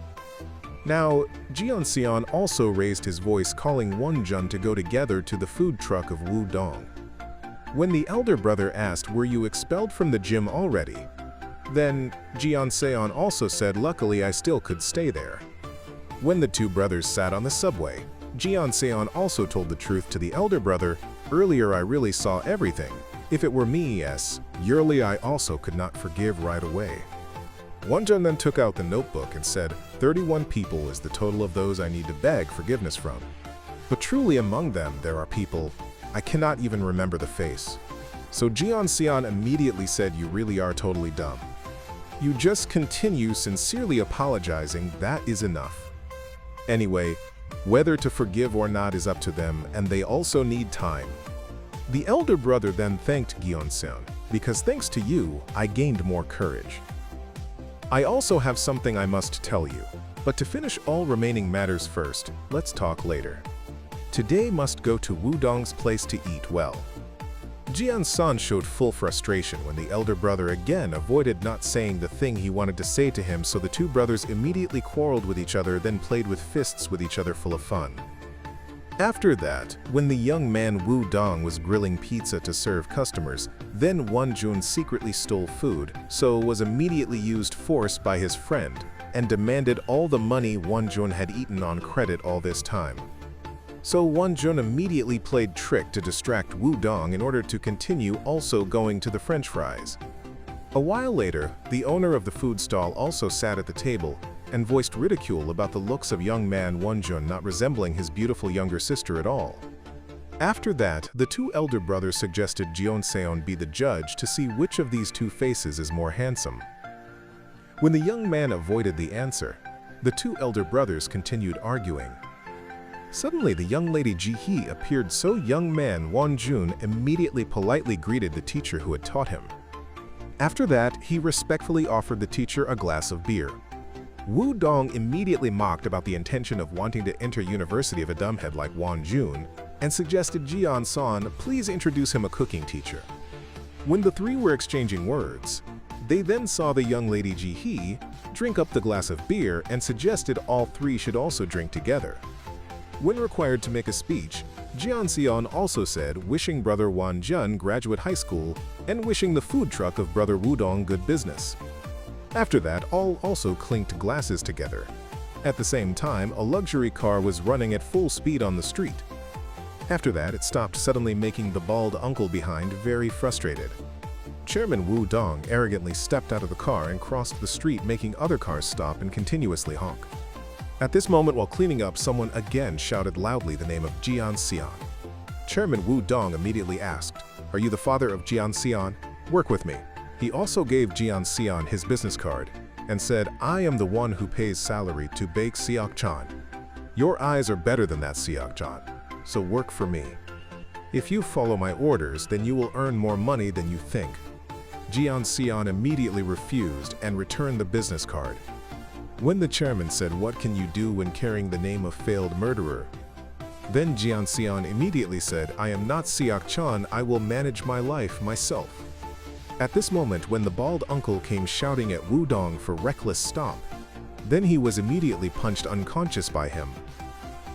A: Now, Jeon-seon also raised his voice calling Wonjun to go together to the food truck of Woo Dong. When the elder brother asked, "Were you expelled from the gym already?" Then Jeon-seon also said, "Luckily I still could stay there." When the two brothers sat on the subway, Jeon-seon also told the truth to the elder brother, "Earlier I really saw everything. If it were me, yes, yearly I also could not forgive right away." Wonjun then took out the notebook and said, 31 people is the total of those I need to beg forgiveness from. But truly among them there are people I cannot even remember the face. So Jeon-seon immediately said, "You really are totally dumb. You just continue sincerely apologizing, that is enough. Anyway, whether to forgive or not is up to them, and they also need time." The elder brother then thanked Jeon-seon, "Because thanks to you, I gained more courage. I also have something I must tell you, but to finish all remaining matters first, let's talk later. Today must go to Woo Dong's place to eat well." Jeon-seon showed full frustration when the elder brother again avoided not saying the thing he wanted to say to him, so the two brothers immediately quarreled with each other, then played with fists with each other full of fun. After that, when the young man Woo Dong was grilling pizza to serve customers, then Wonjun secretly stole food, so was immediately used force by his friend, and demanded all the money Wonjun had eaten on credit all this time. So Wonjun immediately played trick to distract Woo Dong in order to continue also going to the french fries. A while later, the owner of the food stall also sat at the table and voiced ridicule about the looks of young man Wonjun not resembling his beautiful younger sister at all. After that, the two elder brothers suggested Jeon-seon be the judge to see which of these two faces is more handsome. When the young man avoided the answer, the two elder brothers continued arguing. Suddenly, the young lady Ji-hee appeared, so young man Won-jun immediately politely greeted the teacher who had taught him. After that, he respectfully offered the teacher a glass of beer. Woo Dong immediately mocked about the intention of wanting to enter university of a dumbhead like Won-jun and suggested Jeon-seon please introduce him a cooking teacher. When the three were exchanging words, they then saw the young lady Ji-hee drink up the glass of beer and suggested all three should also drink together. When required to make a speech, Jeon-seon also said wishing brother Won-jun graduate high school and wishing the food truck of brother Woo-dong good business. After that, all also clinked glasses together. At the same time, a luxury car was running at full speed on the street. After that, it stopped suddenly, making the bald uncle behind very frustrated. Chairman Woo-dong arrogantly stepped out of the car and crossed the street, making other cars stop and continuously honk. At this moment, while cleaning up, someone again shouted loudly the name of Jeon-seon. Chairman Woo-dong immediately asked, "Are you the father of Jeon-seon? Work with me." He also gave Jeon-seon his business card and said, "I am the one who pays salary to Baek Seok-chan. Your eyes are better than that, Seok-chan, so work for me. If you follow my orders, then you will earn more money than you think." Jeon-seon immediately refused and returned the business card. When the chairman said, "What can you do when carrying the name of failed murderer?" Then Jeon-seon immediately said, "I am not Seok-chan, I will manage my life myself." At this moment, when the bald uncle came shouting at Woo-dong for reckless stop, then he was immediately punched unconscious by him.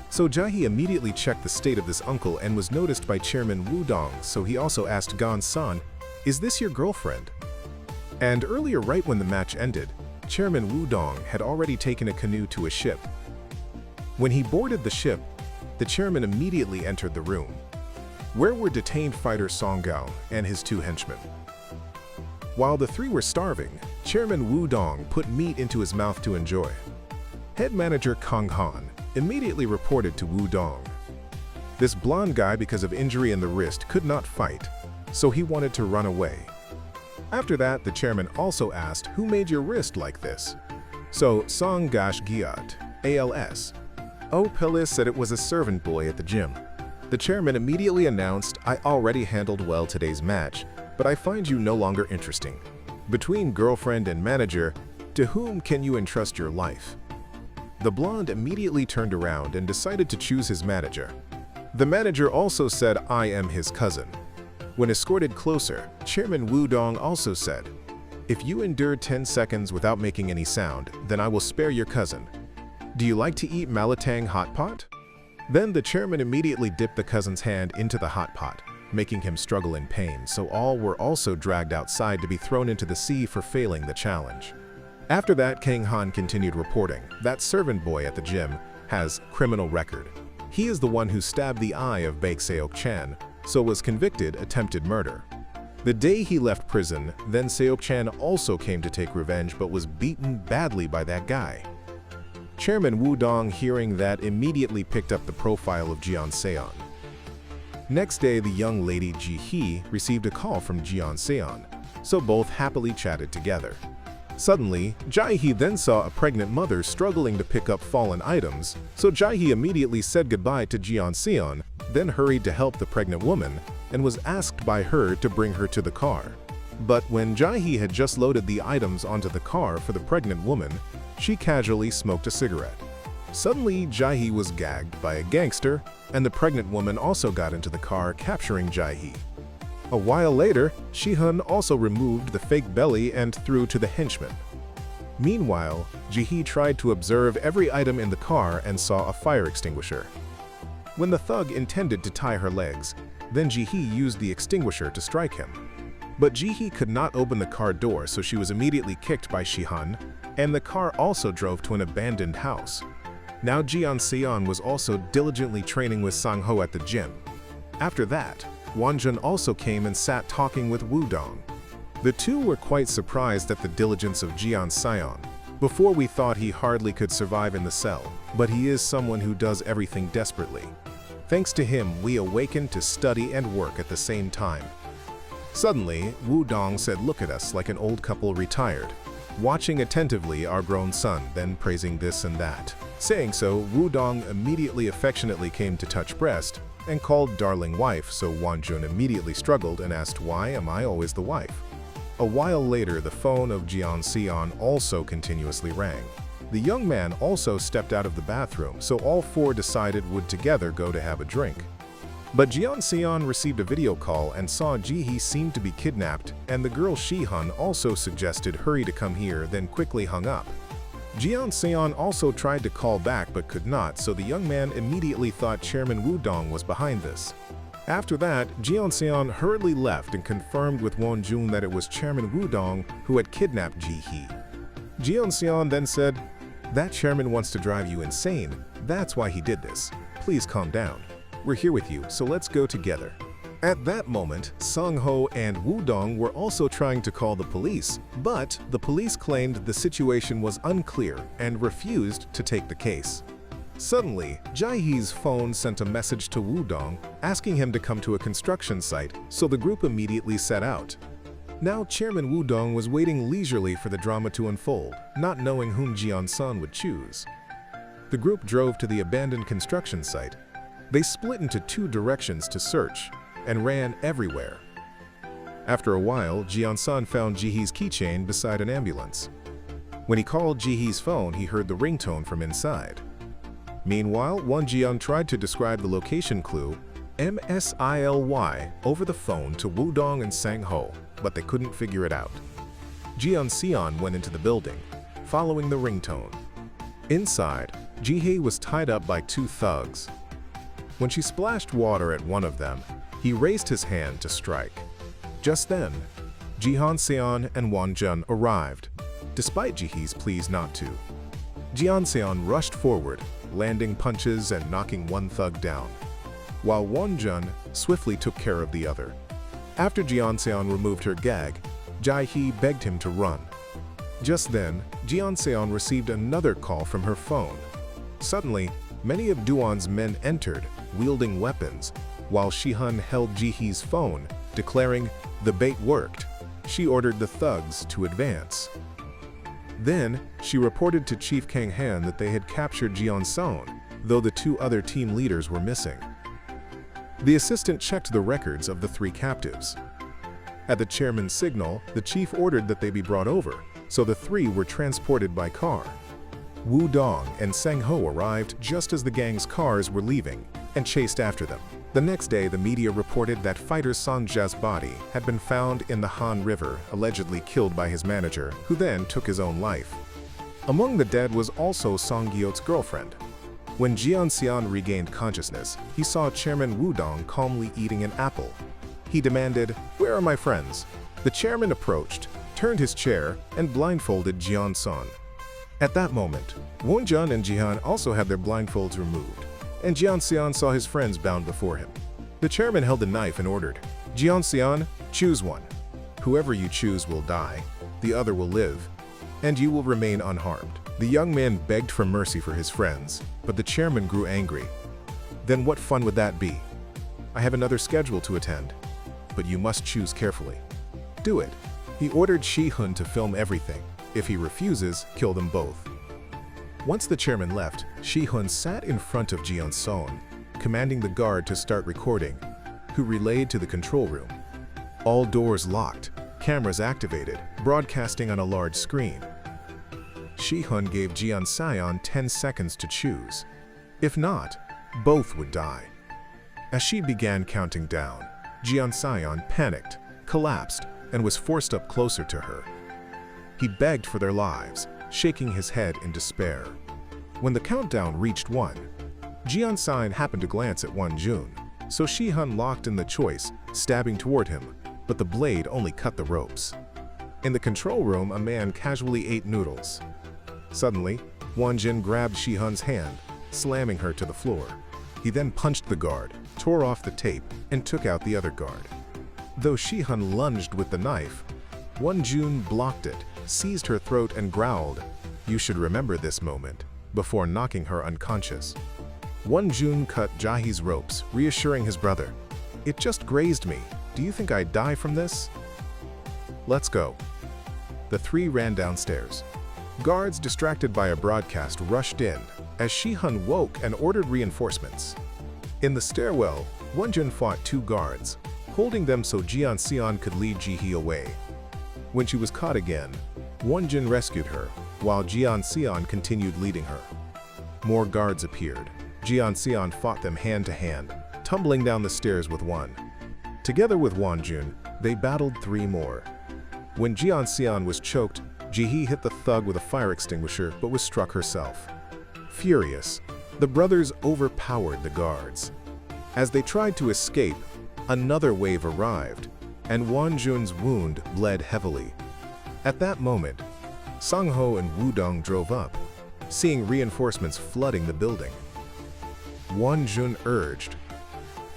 A: So Jae-hee immediately checked the state of this uncle and was noticed by Chairman Woo-dong, so he also asked Gon-san, "Is this your girlfriend?" And earlier, right when the match ended, Chairman Woo-dong had already taken a canoe to a ship. When he boarded the ship, the chairman immediately entered the room, where were detained fighter Song-gao and his two henchmen. While the three were starving, Chairman Woo-dong put meat into his mouth to enjoy. Head manager Kang-han immediately reported to Woo-dong. This blonde guy, because of injury in the wrist, could not fight, so he wanted to run away. After that, the chairman also asked, "Who made your wrist like this?" So Song Gash Giat, ALS. Oh Pelis said it was a servant boy at the gym. The chairman immediately announced, "I already handled well today's match, but I find you no longer interesting. Between girlfriend and manager, to whom can you entrust your life?" The blonde immediately turned around and decided to choose his manager. The manager also said, "I am his cousin." When escorted closer, Chairman Woo-dong also said, "If you endure 10 seconds without making any sound, then I will spare your cousin. Do you like to eat malatang hot pot?" Then the chairman immediately dipped the cousin's hand into the hot pot, making him struggle in pain, so all were also dragged outside to be thrown into the sea for failing the challenge. After that, Kang-han continued reporting that servant boy at the gym has criminal record. He is the one who stabbed the eye of Baek Seok-chan, so was convicted attempted murder. The day he left prison, then Seok-chan also came to take revenge but was beaten badly by that guy. Chairman Woo-dong, hearing that, immediately picked up the profile of Jeon-seon. Next day, the young lady Ji-hee received a call from Jeon-seon, so both happily chatted together. Suddenly, Jae-hee then saw a pregnant mother struggling to pick up fallen items, so Jae-hee immediately said goodbye to Jeon-seon, then hurried to help the pregnant woman and was asked by her to bring her to the car. But when Jae-hee had just loaded the items onto the car for the pregnant woman, she casually smoked a cigarette. Suddenly, Jae-hee was gagged by a gangster, and the pregnant woman also got into the car, capturing Jae-hee. A while later, Shi-hun also removed the fake belly and threw to the henchman. Meanwhile, Ji-hee tried to observe every item in the car and saw a fire extinguisher. When the thug intended to tie her legs, then Ji-hee used the extinguisher to strike him. But Ji-hee could not open the car door, so she was immediately kicked by Shi-hun, and the car also drove to an abandoned house. Now Jeon-seon was also diligently training with Sang-ho at the gym. After that, Won-jun also came and sat talking with Woo-dong. The two were quite surprised at the diligence of Jeon-seon. Before, we thought he hardly could survive in the cell, but he is someone who does everything desperately. Thanks to him, we awakened to study and work at the same time. Suddenly, Wu Dong said, "Look at us," like an old couple retired, watching attentively our grown son, then praising this and that. Saying so, Wu Dong immediately affectionately came to touch breast and called darling wife, so Wonjun immediately struggled and asked, "Why am I always the wife?" A while later, the phone of Jian Xian also continuously rang. The young man also stepped out of the bathroom, so all four decided would together go to have a drink. But Jian Xian received a video call and saw Ji-hee seemed to be kidnapped, and the girl Shi-hun also suggested hurry to come here, then quickly hung up. Jian Xian also tried to call back but could not, so the young man immediately thought Chairman Wu Dong was behind this. After that, Jian Xian hurriedly left and confirmed with Wonjun that it was Chairman Wu Dong who had kidnapped Ji-hee. Jian Xian then said, "That chairman wants to drive you insane. That's why he did this. Please calm down. We're here with you, so let's go together." At that moment, Sung Ho and Wu Dong were also trying to call the police, but the police claimed the situation was unclear and refused to take the case. Suddenly, Ji-hee's phone sent a message to Wu Dong asking him to come to a construction site, so the group immediately set out. Now Chairman Wu Dong was waiting leisurely for the drama to unfold, not knowing whom Jian Sun would choose. The group drove to the abandoned construction site. They split into two directions to search and ran everywhere. After a while, Jian Sun found Ji-hee's keychain beside an ambulance. When he called Ji-hee's phone, he heard the ringtone from inside. Meanwhile, Jian tried to describe the location clue, MSILY, over the phone to Wu Dong and Sang Ho, but they couldn't figure it out. Jian Xian went into the building, following the ringtone. Inside, Ji-hee was tied up by two thugs. When she splashed water at one of them, he raised his hand to strike. Just then, Jian Xian and Wonjun arrived, despite Ji-hee's pleas not to. Jian Xian rushed forward, landing punches and knocking one thug down, while Wonjun swiftly took care of the other. After Jian Xian removed her gag, Ji-hee begged him to run. Just then, Jian Xian received another call from her phone. Suddenly, many of Duan's men entered, wielding weapons, while Shi-hun held Ji-hee's phone, declaring, "The bait worked." She ordered the thugs to advance. Then, she reported to Chief Kang Han that they had captured Jian Sun, though the two other team leaders were missing. The assistant checked the records of the three captives. At the chairman's signal, the chief ordered that they be brought over, so the three were transported by car. Wu Dong and Sang Ho arrived just as the gang's cars were leaving and chased after them. The next day, the media reported that fighter Song Jia's body had been found in the Han River, allegedly killed by his manager, who then took his own life. Among the dead was also Song Gyot's girlfriend. When Jian Xian regained consciousness, he saw Chairman Wu Dong calmly eating an apple. He demanded, "Where are my friends?" The chairman approached, turned his chair, and blindfolded Jian Sun. At that moment, Wonjun and Jihan also had their blindfolds removed, and Jian Xian saw his friends bound before him. The chairman held a knife and ordered, "Jian Xian, choose one. Whoever you choose will die, the other will live, and you will remain unharmed." The young man begged for mercy for his friends, but the chairman grew angry. "Then what fun would that be? I have another schedule to attend, but you must choose carefully. Do it." He ordered Shi-hun to film everything. If he refuses, kill them both. Once the chairman left, Shi-hun sat in front of Jian Sun, commanding the guard to start recording, who relayed to the control room. All doors locked, cameras activated, broadcasting on a large screen. Shi-hun gave Jian Xian 10 seconds to choose. If not, both would die. As she began counting down, Jian Xian panicked, collapsed, and was forced up closer to her. He begged for their lives, shaking his head in despair. When the countdown reached 1, Jian Xian happened to glance at Wonjun, so Shi-hun locked in the choice, stabbing toward him, but the blade only cut the ropes. In the control room, a man casually ate noodles. Suddenly, Wonjun grabbed Shi-hun's hand, slamming her to the floor. He then punched the guard, tore off the tape, and took out the other guard. Though Shi-hun lunged with the knife, Wonjun blocked it, seized her throat and growled, "You should remember this moment," before knocking her unconscious. Wonjun cut Jaehee's ropes, reassuring his brother. "It just grazed me. Do you think I'd die from this?" "Let's go." The three ran downstairs. Guards, distracted by a broadcast, rushed in as Shihan woke and ordered reinforcements. In the stairwell, Wonjun fought two guards, holding them so Jeon could lead Jaehee away. When she was caught again, Wonjun rescued her, while Jeon continued leading her. More guards appeared. Jeon fought them hand to hand, tumbling down the stairs with one. Together with Wonjun, they battled three more. When Jeon was choked, Jaehee hit the thug with a fire extinguisher but was struck herself. Furious, the brothers overpowered the guards. As they tried to escape, another wave arrived, and Wonjun's wound bled heavily. At that moment, Sang-ho and Woo-dong drove up, seeing reinforcements flooding the building. Wonjun urged,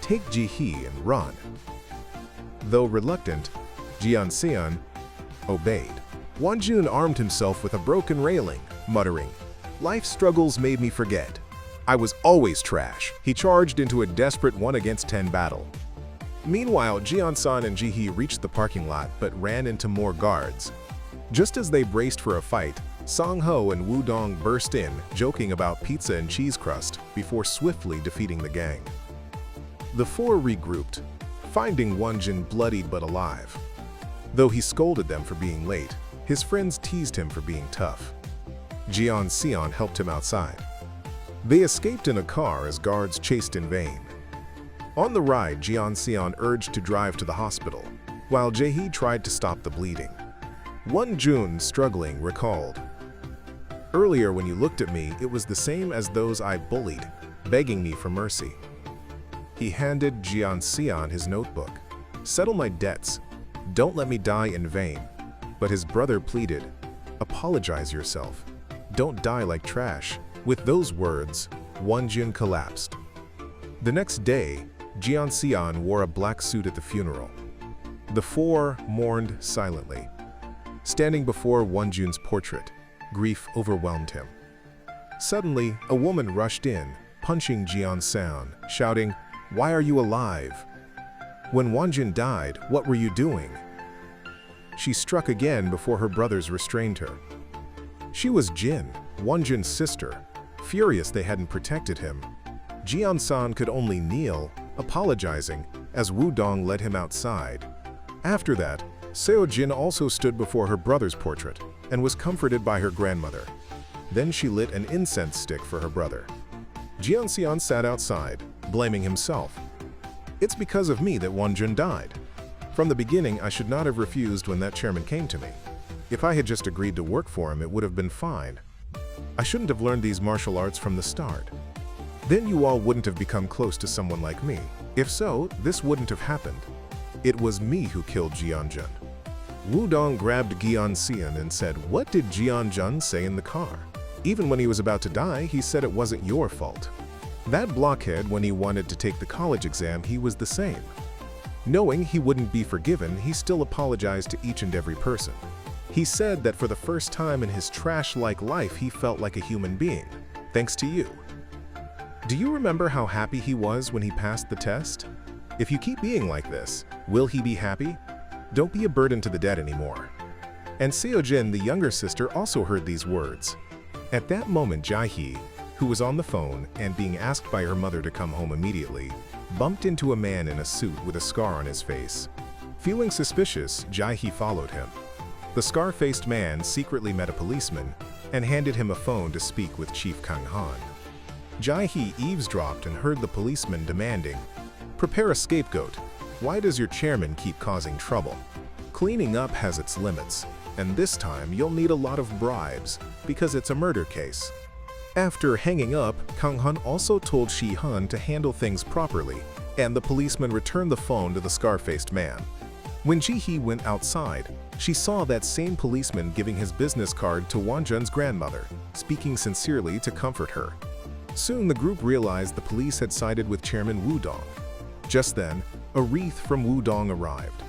A: "Take Jaehee and run." Though reluctant, Jeon obeyed. Wonjun armed himself with a broken railing, muttering, "Life struggles made me forget. I was always trash." He charged into a desperate 1-against-10 battle. Meanwhile, Jeon and Jaehee reached the parking lot but ran into more guards. Just as they braced for a fight, Sang-ho and Woo-dong burst in, joking about pizza and cheese crust, before swiftly defeating the gang. The four regrouped, finding Wonjun bloodied but alive. Though he scolded them for being late, his friends teased him for being tough. Jeon helped him outside. They escaped in a car as guards chased in vain. On the ride, Jeon urged to drive to the hospital, while Jaehee tried to stop the bleeding. Wonjun, struggling, recalled, "Earlier when you looked at me, it was the same as those I bullied, begging me for mercy." He handed Jeon his notebook. "Settle my debts. Don't let me die in vain." But his brother pleaded, "Apologize yourself. Don't die like trash." With those words, Wonjun collapsed. The next day, Jeon wore a black suit at the funeral. The four mourned silently. Standing before Wonjun's portrait, grief overwhelmed him. Suddenly, a woman rushed in, punching Jeon, shouting, "Why are you alive? When Wonjun died, what were you doing?" She struck again before her brothers restrained her. She was Jin, Wonjun's sister. Furious they hadn't protected him, Jeon could only kneel, apologizing, as Woo-dong led him outside. After that, Seo-jin also stood before her brother's portrait and was comforted by her grandmother. Then she lit an incense stick for her brother. Jeon sat outside, blaming himself. "It's because of me that Wonjun died. From the beginning, I should not have refused when that chairman came to me. If I had just agreed to work for him, it would have been fine. I shouldn't have learned these martial arts from the start. Then you all wouldn't have become close to someone like me. If so, this wouldn't have happened. It was me who killed Jeonjun." Woo-dong grabbed Jeon and said, "What did Jeonjun say in the car? Even when he was about to die, he said it wasn't your fault. That blockhead, when he wanted to take the college exam, he was the same. Knowing he wouldn't be forgiven, he still apologized to each and every person. He said that for the first time in his trash-like life, he felt like a human being, thanks to you. Do you remember how happy he was when he passed the test? If you keep being like this, will he be happy? Don't be a burden to the dead anymore." And Seo-jin, the younger sister, also heard these words. At that moment, Jaehee, who was on the phone and being asked by her mother to come home immediately, bumped into a man in a suit with a scar on his face. Feeling suspicious, Jaehee followed him. The scar-faced man secretly met a policeman and handed him a phone to speak with Chief Kang-han. Jaehee eavesdropped and heard the policeman demanding, "Prepare a scapegoat. Why does your chairman keep causing trouble? Cleaning up has its limits, and this time you'll need a lot of bribes because it's a murder case." After hanging up, Kang-han also told Shihan to handle things properly, and the policeman returned the phone to the scar-faced man. When Jaehee went outside, she saw that same policeman giving his business card to Wonjun's grandmother, speaking sincerely to comfort her. Soon the group realized the police had sided with Chairman Woo-dong. Just then, a wreath from Woo-dong arrived.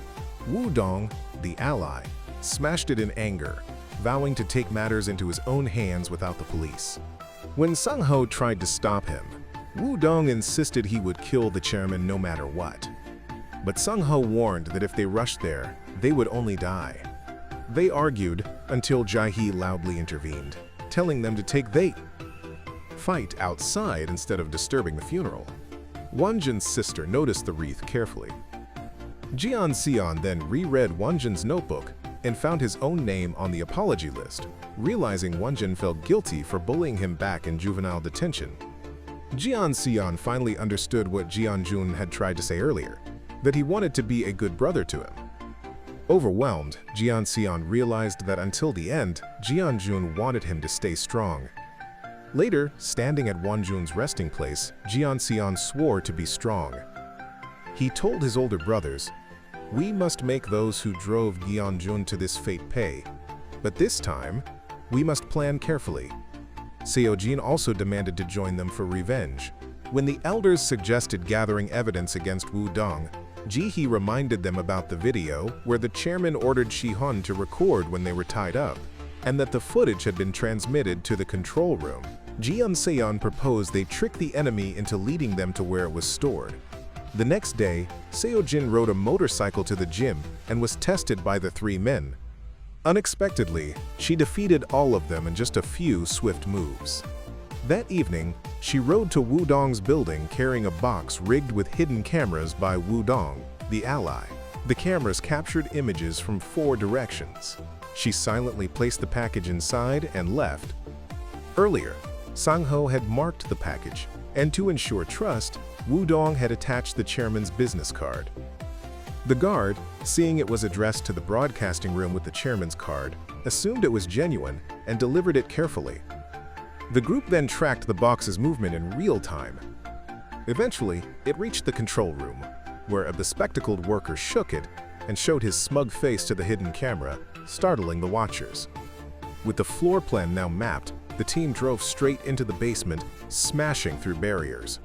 A: Woo-dong, the ally, smashed it in anger, vowing to take matters into his own hands without the police. When Sang-ho tried to stop him, Wu Dong insisted he would kill the chairman no matter what. But Sung Ho warned that if they rushed there, they would only die. They argued until Jae-hee loudly intervened, telling them to take the fight outside instead of disturbing the funeral. Wonjin's sister noticed the wreath carefully. Jeon-seon then reread Wonjin's notebook and found his own name on the apology list, realizing Wonjin felt guilty for bullying him back in juvenile detention. Jeon-seon finally understood what Jeon-jun had tried to say earlier, that he wanted to be a good brother to him. Overwhelmed, Jeon-seon realized that until the end, Jeon-jun wanted him to stay strong. Later, standing at Wonjun's resting place, Jeon-seon swore to be strong. He told his older brothers, "We must make those who drove Yeon-jun to this fate pay. But this time, we must plan carefully." Seo-jin also demanded to join them for revenge. When the elders suggested gathering evidence against Wu Dong, Ji-hee reminded them about the video where the chairman ordered Shi-hun to record when they were tied up, and that the footage had been transmitted to the control room. Jeon-seon proposed they trick the enemy into leading them to where it was stored. The next day, Seo-jin rode a motorcycle to the gym and was tested by the three men. Unexpectedly, she defeated all of them in just a few swift moves. That evening, she rode to Wu Dong's building carrying a box rigged with hidden cameras by Wu Dong, the ally. The cameras captured images from 4 directions. She silently placed the package inside and left. Earlier, Sang Ho had marked the package, and to ensure trust, Wu Dong had attached the chairman's business card. The guard, seeing it was addressed to the broadcasting room with the chairman's card, assumed it was genuine and delivered it carefully. The group then tracked the box's movement in real time. Eventually, it reached the control room, where a bespectacled worker shook it and showed his smug face to the hidden camera, startling the watchers. With the floor plan now mapped, the team drove straight into the basement, smashing through barriers.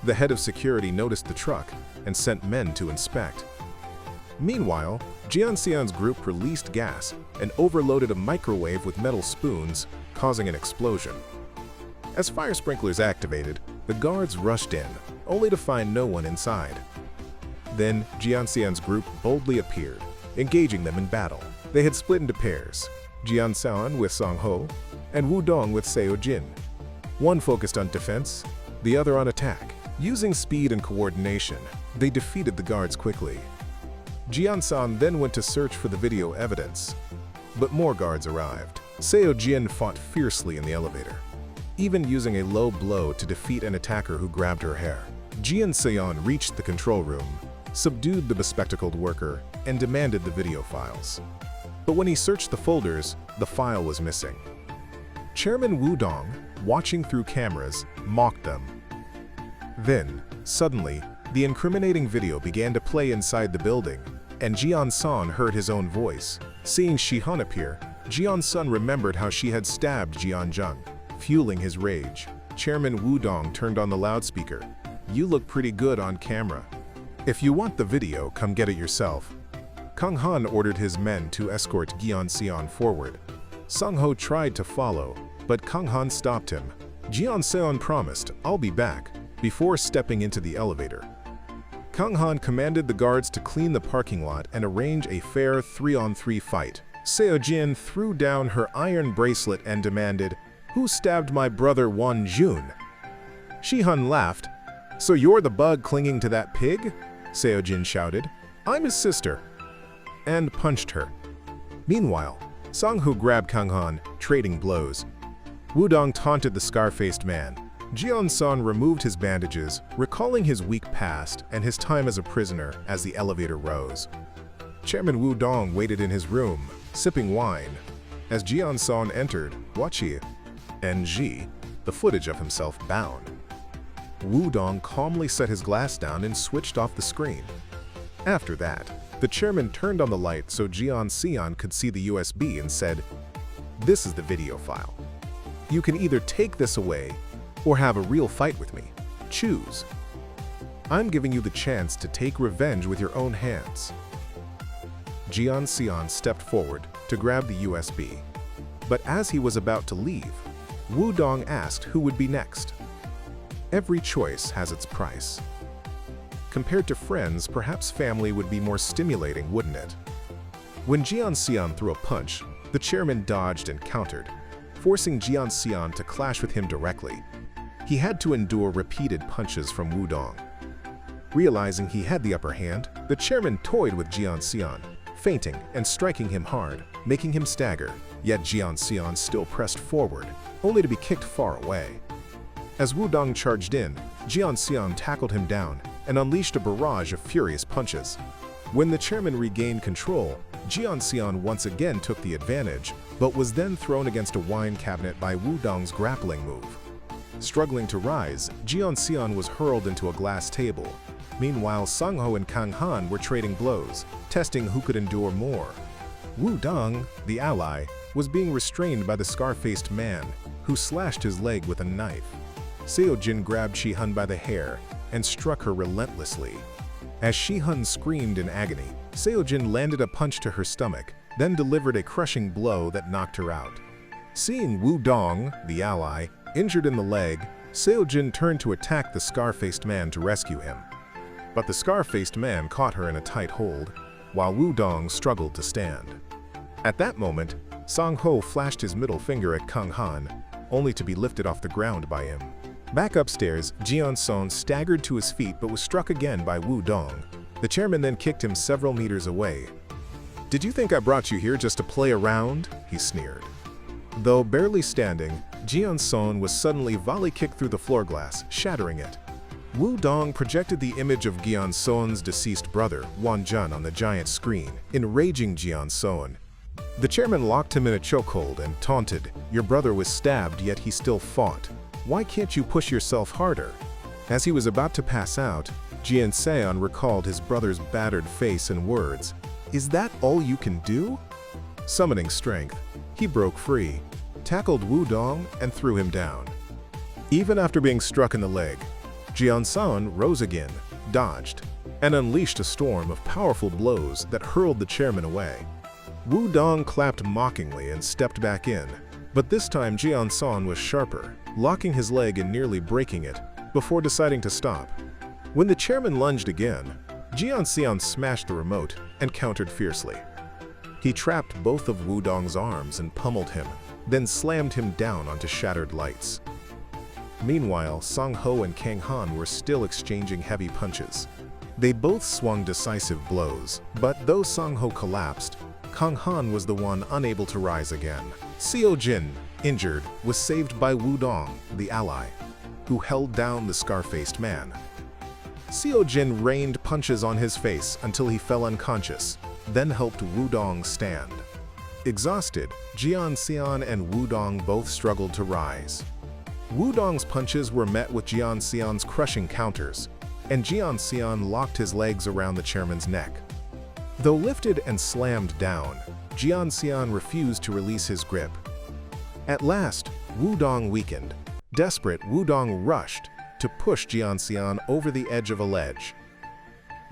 A: The head of security noticed the truck and sent men to inspect. Meanwhile, Jeon-seon's group released gas and overloaded a microwave with metal spoons, causing an explosion. As fire sprinklers activated, the guards rushed in, only to find no one inside. Then, Jeon-seon's group boldly appeared, engaging them in battle. They had split into pairs, Jeon-seon with Sang Ho, and Wu Dong with Seo-jin. One focused on defense, the other on attack. Using speed and coordination, they defeated the guards quickly. Jeon-seon then went to search for the video evidence, but more guards arrived. Seo-jin fought fiercely in the elevator, even using a low blow to defeat an attacker who grabbed her hair. Jeon-seon reached the control room, subdued the bespectacled worker, and demanded the video files. But when he searched the folders, the file was missing. Chairman Wu Dong, watching through cameras, mocked them. Then, suddenly, the incriminating video began to play inside the building, and Jeon-seon heard his own voice. Seeing Shi-hun appear, Jeon-seon remembered how she had stabbed Jeon-jung, fueling his rage. Chairman Wu Dong turned on the loudspeaker. "You look pretty good on camera. If you want the video, come get it yourself." Kang Han ordered his men to escort Jeon-seon forward. Sang Ho tried to follow, but Kang Han stopped him. Jeon-seon promised, "I'll be back," before stepping into the elevator. Kang Han commanded the guards to clean the parking lot and arrange a fair 3-on-3 fight. Seo-jin threw down her iron bracelet and demanded, "Who stabbed my brother Won-jun?" Shi-hun laughed. "So you're the bug clinging to that pig?" Seo-jin shouted. "I'm his sister," and punched her. Meanwhile, Sang Ho grabbed Kang Han, trading blows. Wu Dong taunted the scar-faced man. Jeon-seon removed his bandages, recalling his weak past and his time as a prisoner as the elevator rose. Chairman Wu Dong waited in his room, sipping wine. As Jeon-seon entered, Wachi and Ji, the footage of himself bound. Wu Dong calmly set his glass down and switched off the screen. After that, the chairman turned on the light so Jeon-seon could see the USB and said, "This is the video file. You can either take this away or have a real fight with me. Choose. I'm giving you the chance to take revenge with your own hands." Jeon-seon stepped forward to grab the USB. But as he was about to leave, Wu Dong asked who would be next. Every choice has its price. Compared to friends, perhaps family would be more stimulating, wouldn't it? When Jian Xian threw a punch, the chairman dodged and countered, forcing Jian Xian to clash with him directly. He had to endure repeated punches from Wu Dong. Realizing he had the upper hand, the chairman toyed with Jian Xian, feinting and striking him hard, making him stagger, yet Jian Xian still pressed forward, only to be kicked far away. As Wu Dong charged in, Jian Xian tackled him down and unleashed a barrage of furious punches. When the chairman regained control, Jian Xian once again took the advantage, but was then thrown against a wine cabinet by Wu Dong's grappling move. Struggling to rise, Jian Xian was hurled into a glass table. Meanwhile, Song Ho and Kang Han were trading blows, testing who could endure more. Wu Dong, the ally, was being restrained by the scar-faced man, who slashed his leg with a knife. Seo Jin grabbed Shi-hun by the hair and struck her relentlessly. As Shi-hun screamed in agony, Seo Jin landed a punch to her stomach, then delivered a crushing blow that knocked her out. Seeing Wu Dong, the ally, injured in the leg, Seo Jin turned to attack the scar-faced man to rescue him. But the scar-faced man caught her in a tight hold, while Wu Dong struggled to stand. At that moment, Song Ho flashed his middle finger at Kang Han, only to be lifted off the ground by him. Back upstairs, Jian Son staggered to his feet but was struck again by Wu Dong. The chairman then kicked him several meters away. "Did you think I brought you here just to play around?" he sneered. Though barely standing, Jian Son was suddenly volley-kicked through the floor glass, shattering it. Wu Dong projected the image of Jian Son's deceased brother, Wan Jun, on the giant screen, enraging Jian Son. The chairman locked him in a chokehold and taunted, "Your brother was stabbed, yet he still fought. Why can't you push yourself harder?" As he was about to pass out, Jian Seon recalled his brother's battered face and words, "Is that all you can do?" Summoning strength, he broke free, tackled Wu Dong, and threw him down. Even after being struck in the leg, Jian Seon rose again, dodged, and unleashed a storm of powerful blows that hurled the chairman away. Wu Dong clapped mockingly and stepped back in, but this time Jian Seon was sharper, locking his leg and nearly breaking it, before deciding to stop. When the chairman lunged again, Jian Seon smashed the remote and countered fiercely. He trapped both of Wu Dong's arms and pummeled him, then slammed him down onto shattered lights. Meanwhile, Song Ho and Kang Han were still exchanging heavy punches. They both swung decisive blows, but though Song Ho collapsed, Kang Han was the one unable to rise again. Seo Jin, injured, was saved by Wu Dong, the ally, who held down the scar-faced man. Seo Jin rained punches on his face until he fell unconscious, then helped Wu Dong stand. Exhausted, Jian Xian and Wu Dong both struggled to rise. Wu Dong's punches were met with Jian Xian's crushing counters, and Jian Xian locked his legs around the chairman's neck. Though lifted and slammed down, Jian Xian refused to release his grip. At last, Wu Dong weakened. Desperate, Wu Dong rushed to push Jian Xian over the edge of a ledge.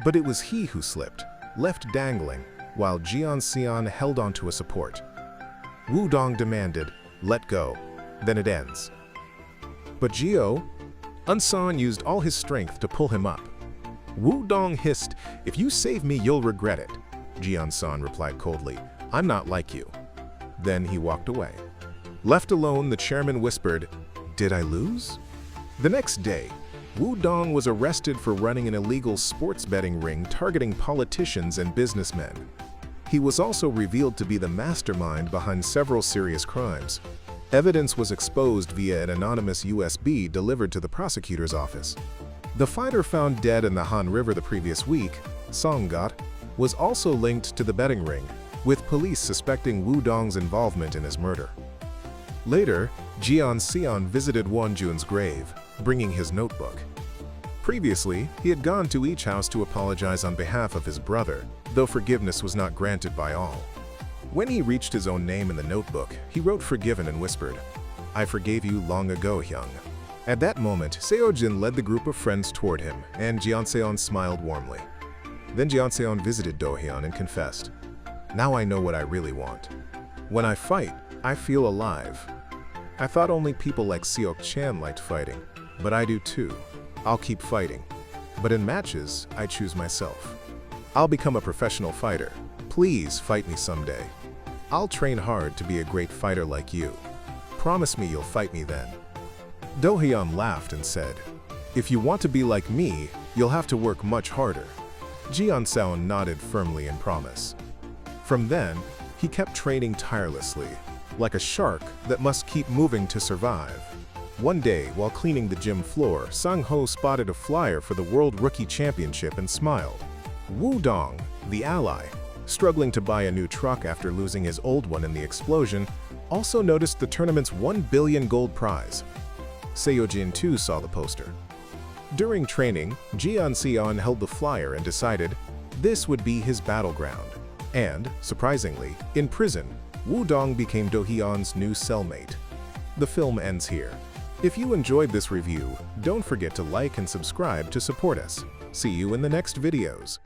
A: But it was he who slipped, left dangling, while Jian Xian held onto a support. Wu Dong demanded, "Let go, then it ends." But Unsan used all his strength to pull him up. Wu Dong hissed, "If you save me, you'll regret it." Jian San replied coldly, "I'm not like you." Then he walked away. Left alone, the chairman whispered, "Did I lose?" The next day, Wu Dong was arrested for running an illegal sports betting ring targeting politicians and businessmen. He was also revealed to be the mastermind behind several serious crimes. Evidence was exposed via an anonymous USB delivered to the prosecutor's office. The fighter found dead in the Han River the previous week, Songgot, was also linked to the betting ring, with police suspecting Wu Dong's involvement in his murder. Later, Jian Xian visited Wan Jun's grave, bringing his notebook. Previously, he had gone to each house to apologize on behalf of his brother, though forgiveness was not granted by all. When he reached his own name in the notebook, he wrote "forgiven" and whispered, "I forgave you long ago, Hyung." At that moment, Seo Jin led the group of friends toward him, and Jian Seon smiled warmly. Then Jian Seon visited Do Hyun and confessed, "Now I know what I really want. When I fight, I feel alive. I thought only people like Seok Chan liked fighting, But I do too. I'll keep fighting. But in matches, I choose myself. I'll become a professional fighter. Please fight me someday. I'll train hard to be a great fighter like you. Promise me you'll fight me then. Do-hyun laughed and said, "If you want to be like me, you'll have to work much harder." Jeon-seon nodded firmly in promise. From then, he kept training tirelessly, like a shark that must keep moving to survive. One day, while cleaning the gym floor, Sang-ho spotted a flyer for the World Rookie Championship and smiled. Woo-dong, the ally, struggling to buy a new truck after losing his old one in the explosion, also noticed the tournament's 1 billion gold prize. Seojin too saw the poster. During training, Jeon-seon held the flyer and decided this would be his battleground. And, surprisingly, in prison, Woo-dong became Do-hyun's new cellmate. The film ends here. If you enjoyed this review, don't forget to like and subscribe to support us. See you in the next videos.